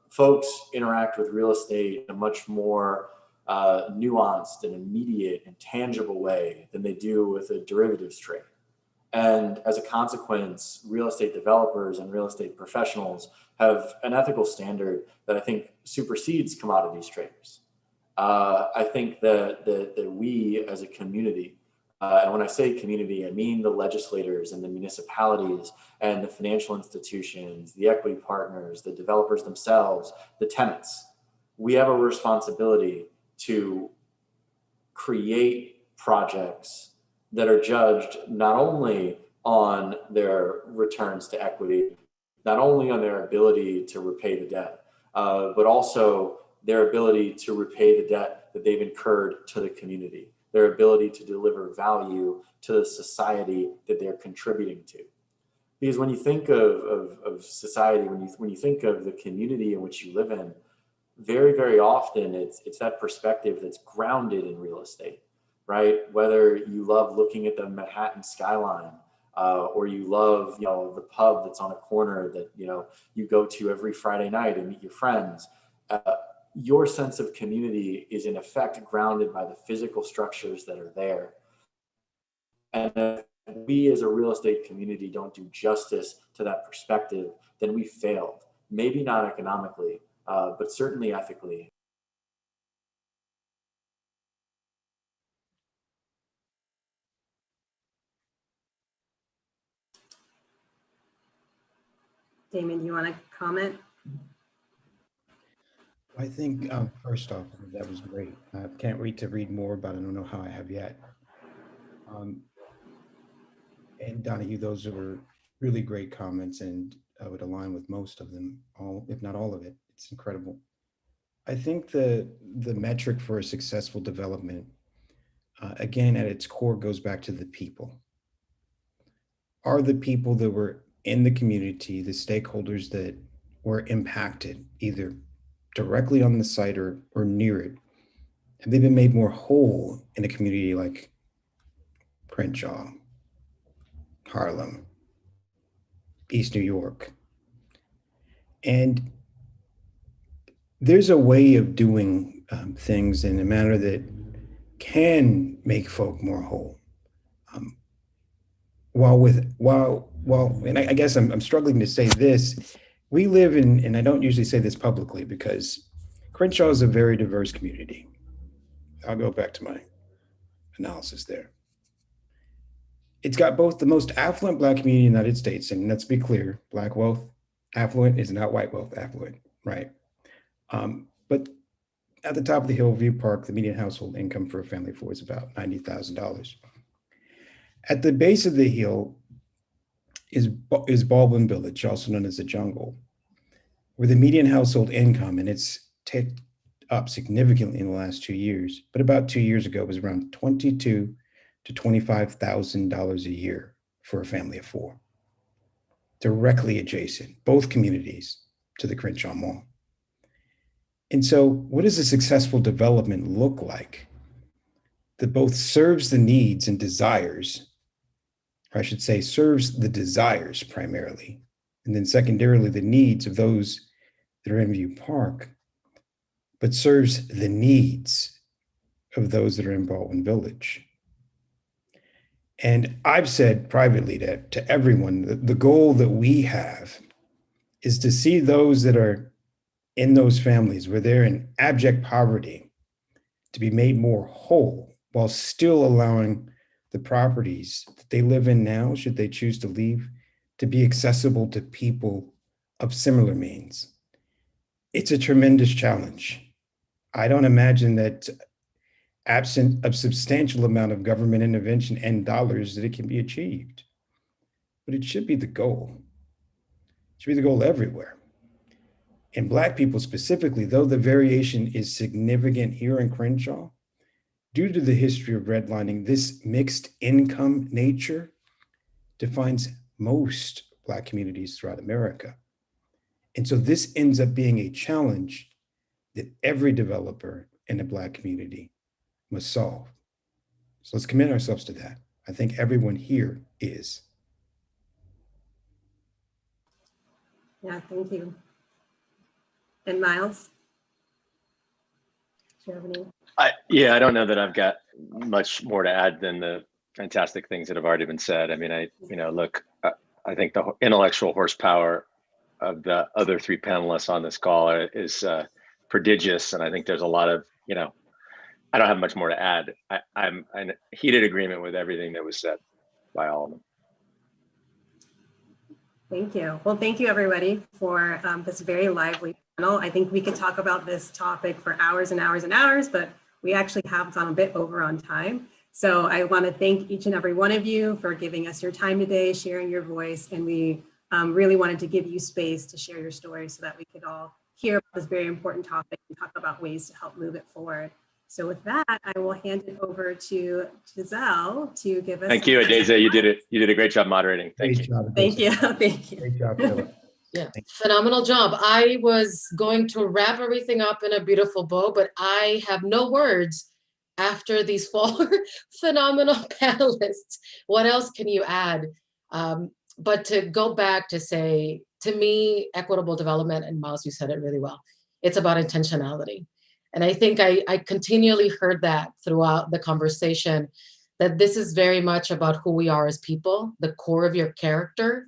Folks interact with real estate in a much more nuanced and immediate and tangible way than they do with a derivatives trade. And as a consequence, real estate developers and real estate professionals have an ethical standard that I think supersedes commodities traders. I think that we as a community, and when I say community, I mean the legislators and the municipalities and the financial institutions, the equity partners, the developers themselves, the tenants. We have a responsibility to create projects that are judged not only on their returns to equity, not only on their ability to repay the debt, but also their ability to repay the debt that they've incurred to the community, their ability to deliver value to the society that they're contributing to. Because when you think of society, when you think of the community in which you live in, very, very often it's that perspective that's grounded in real estate, right? Whether you love looking at the Manhattan skyline, or you love, the pub that's on a corner that, you go to every Friday night and meet your friends. Your sense of community is in effect grounded by the physical structures that are there. And if we as a real estate community don't do justice to that perspective, then we failed. Maybe not economically, but certainly ethically. Damien, do you want to comment? I think first off, that was great. I can't wait to read more, but I don't know how I have yet. And Donahue, those were really great comments, and I would align with most of them, all, if not all of it. It's incredible. I think the metric for a successful development, again, at its core, goes back to the people. Are the people that were in the community, the stakeholders that were impacted, either directly on the site or near it, have they been made more whole in a community like Crenshaw, Harlem, East New York? And there's a way of doing things in a manner that can make folk more whole. And I guess I'm struggling to say this. We live in, and I don't usually say this publicly because Crenshaw is a very diverse community. I'll go back to my analysis there. It's got both the most affluent Black community in the United States, and let's be clear, Black wealth affluent is not white wealth affluent, right? But at the top of the hill, View Park, the median household income for a family of four is about $90,000. At the base of the hill, is Baldwin Village, also known as the jungle, where the median household income, and it's ticked up significantly in the last 2 years, but about 2 years ago, it was around $22,000 to $25,000 a year for a family of 4. Directly adjacent, both communities, to the Crenshaw Mall. And so what does a successful development look like that both serves the needs and desires, or I should say serves the desires primarily, and then secondarily the needs of those that are in View Park, but serves the needs of those that are in Baldwin Village? And I've said privately to everyone that the goal that we have is to see those that are in those families where they're in abject poverty to be made more whole while still allowing the properties that they live in now, should they choose to leave, to be accessible to people of similar means. It's a tremendous challenge. I don't imagine that absent a substantial amount of government intervention and dollars that it can be achieved. But it should be the goal. It should be the goal everywhere. And Black people specifically, though the variation is significant here in Crenshaw, due to the history of redlining, this mixed income nature defines most Black communities throughout America. And so this ends up being a challenge that every developer in a Black community must solve. So let's commit ourselves to that. I think everyone here is. Yeah, thank you. And Miles? Do you have any? I don't know that I've got much more to add than the fantastic things that have already been said. I mean, I think the intellectual horsepower of the other 3 panelists on this call is prodigious. And I think there's a lot of, I don't have much more to add. I'm in heated agreement with everything that was said by all of them. Thank you. Well, thank you everybody for this very lively panel. I think we could talk about this topic for hours and hours and hours, but we actually have gone a bit over on time. So I want to thank each and every one of you for giving us your time today, sharing your voice, and we really wanted to give you space to share your story so that we could all hear about this very important topic and talk about ways to help move it forward. So with that, I will hand it over to Giselle to give us. Thank you, Adeza. You did a great job moderating. Thank you. Thank you. Thank you. Great job, Philip. Yeah, phenomenal job. I was going to wrap everything up in a beautiful bow, but I have no words after these 4 phenomenal panelists. What else can you add? But to go back to say, to me, equitable development, and Miles, you said it really well, it's about intentionality. And I think I continually heard that throughout the conversation, that this is very much about who we are as people, the core of your character,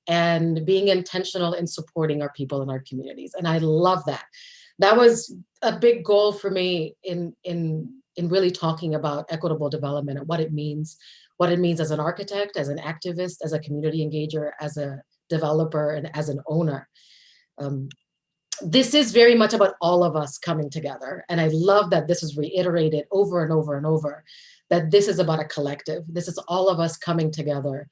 and being intentional in supporting our people in our communities. And I love that. That was a big goal for me in really talking about equitable development and what it means as an architect, as an activist, as a community engager, as a developer, and as an owner. This is very much about all of us coming together. And I love that this is reiterated over and over and over, that this is about a collective. This is all of us coming together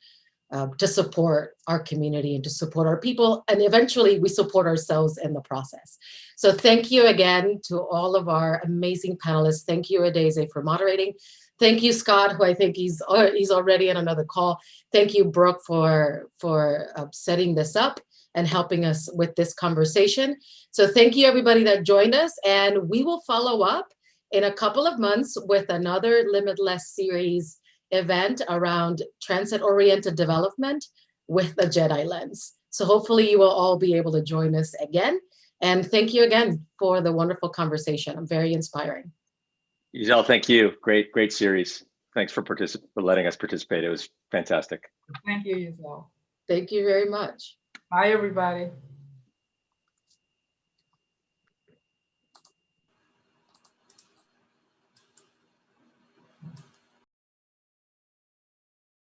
to support our community and to support our people. And eventually we support ourselves in the process. So thank you again to all of our amazing panelists. Thank you, Adeze, for moderating. Thank you, Scott, who I think he's already on another call. Thank you, Brooke, for setting this up and helping us with this conversation. So thank you everybody that joined us, and we will follow up in a couple of months with another Limitless series event around transit-oriented development with the Jedi lens. So hopefully you will all be able to join us again. And thank you again for the wonderful conversation. I'm very inspiring. Giselle, thank you. Great series. Thanks for letting us participate. It was fantastic. Thank you, Giselle. Thank you very much. Bye, everybody.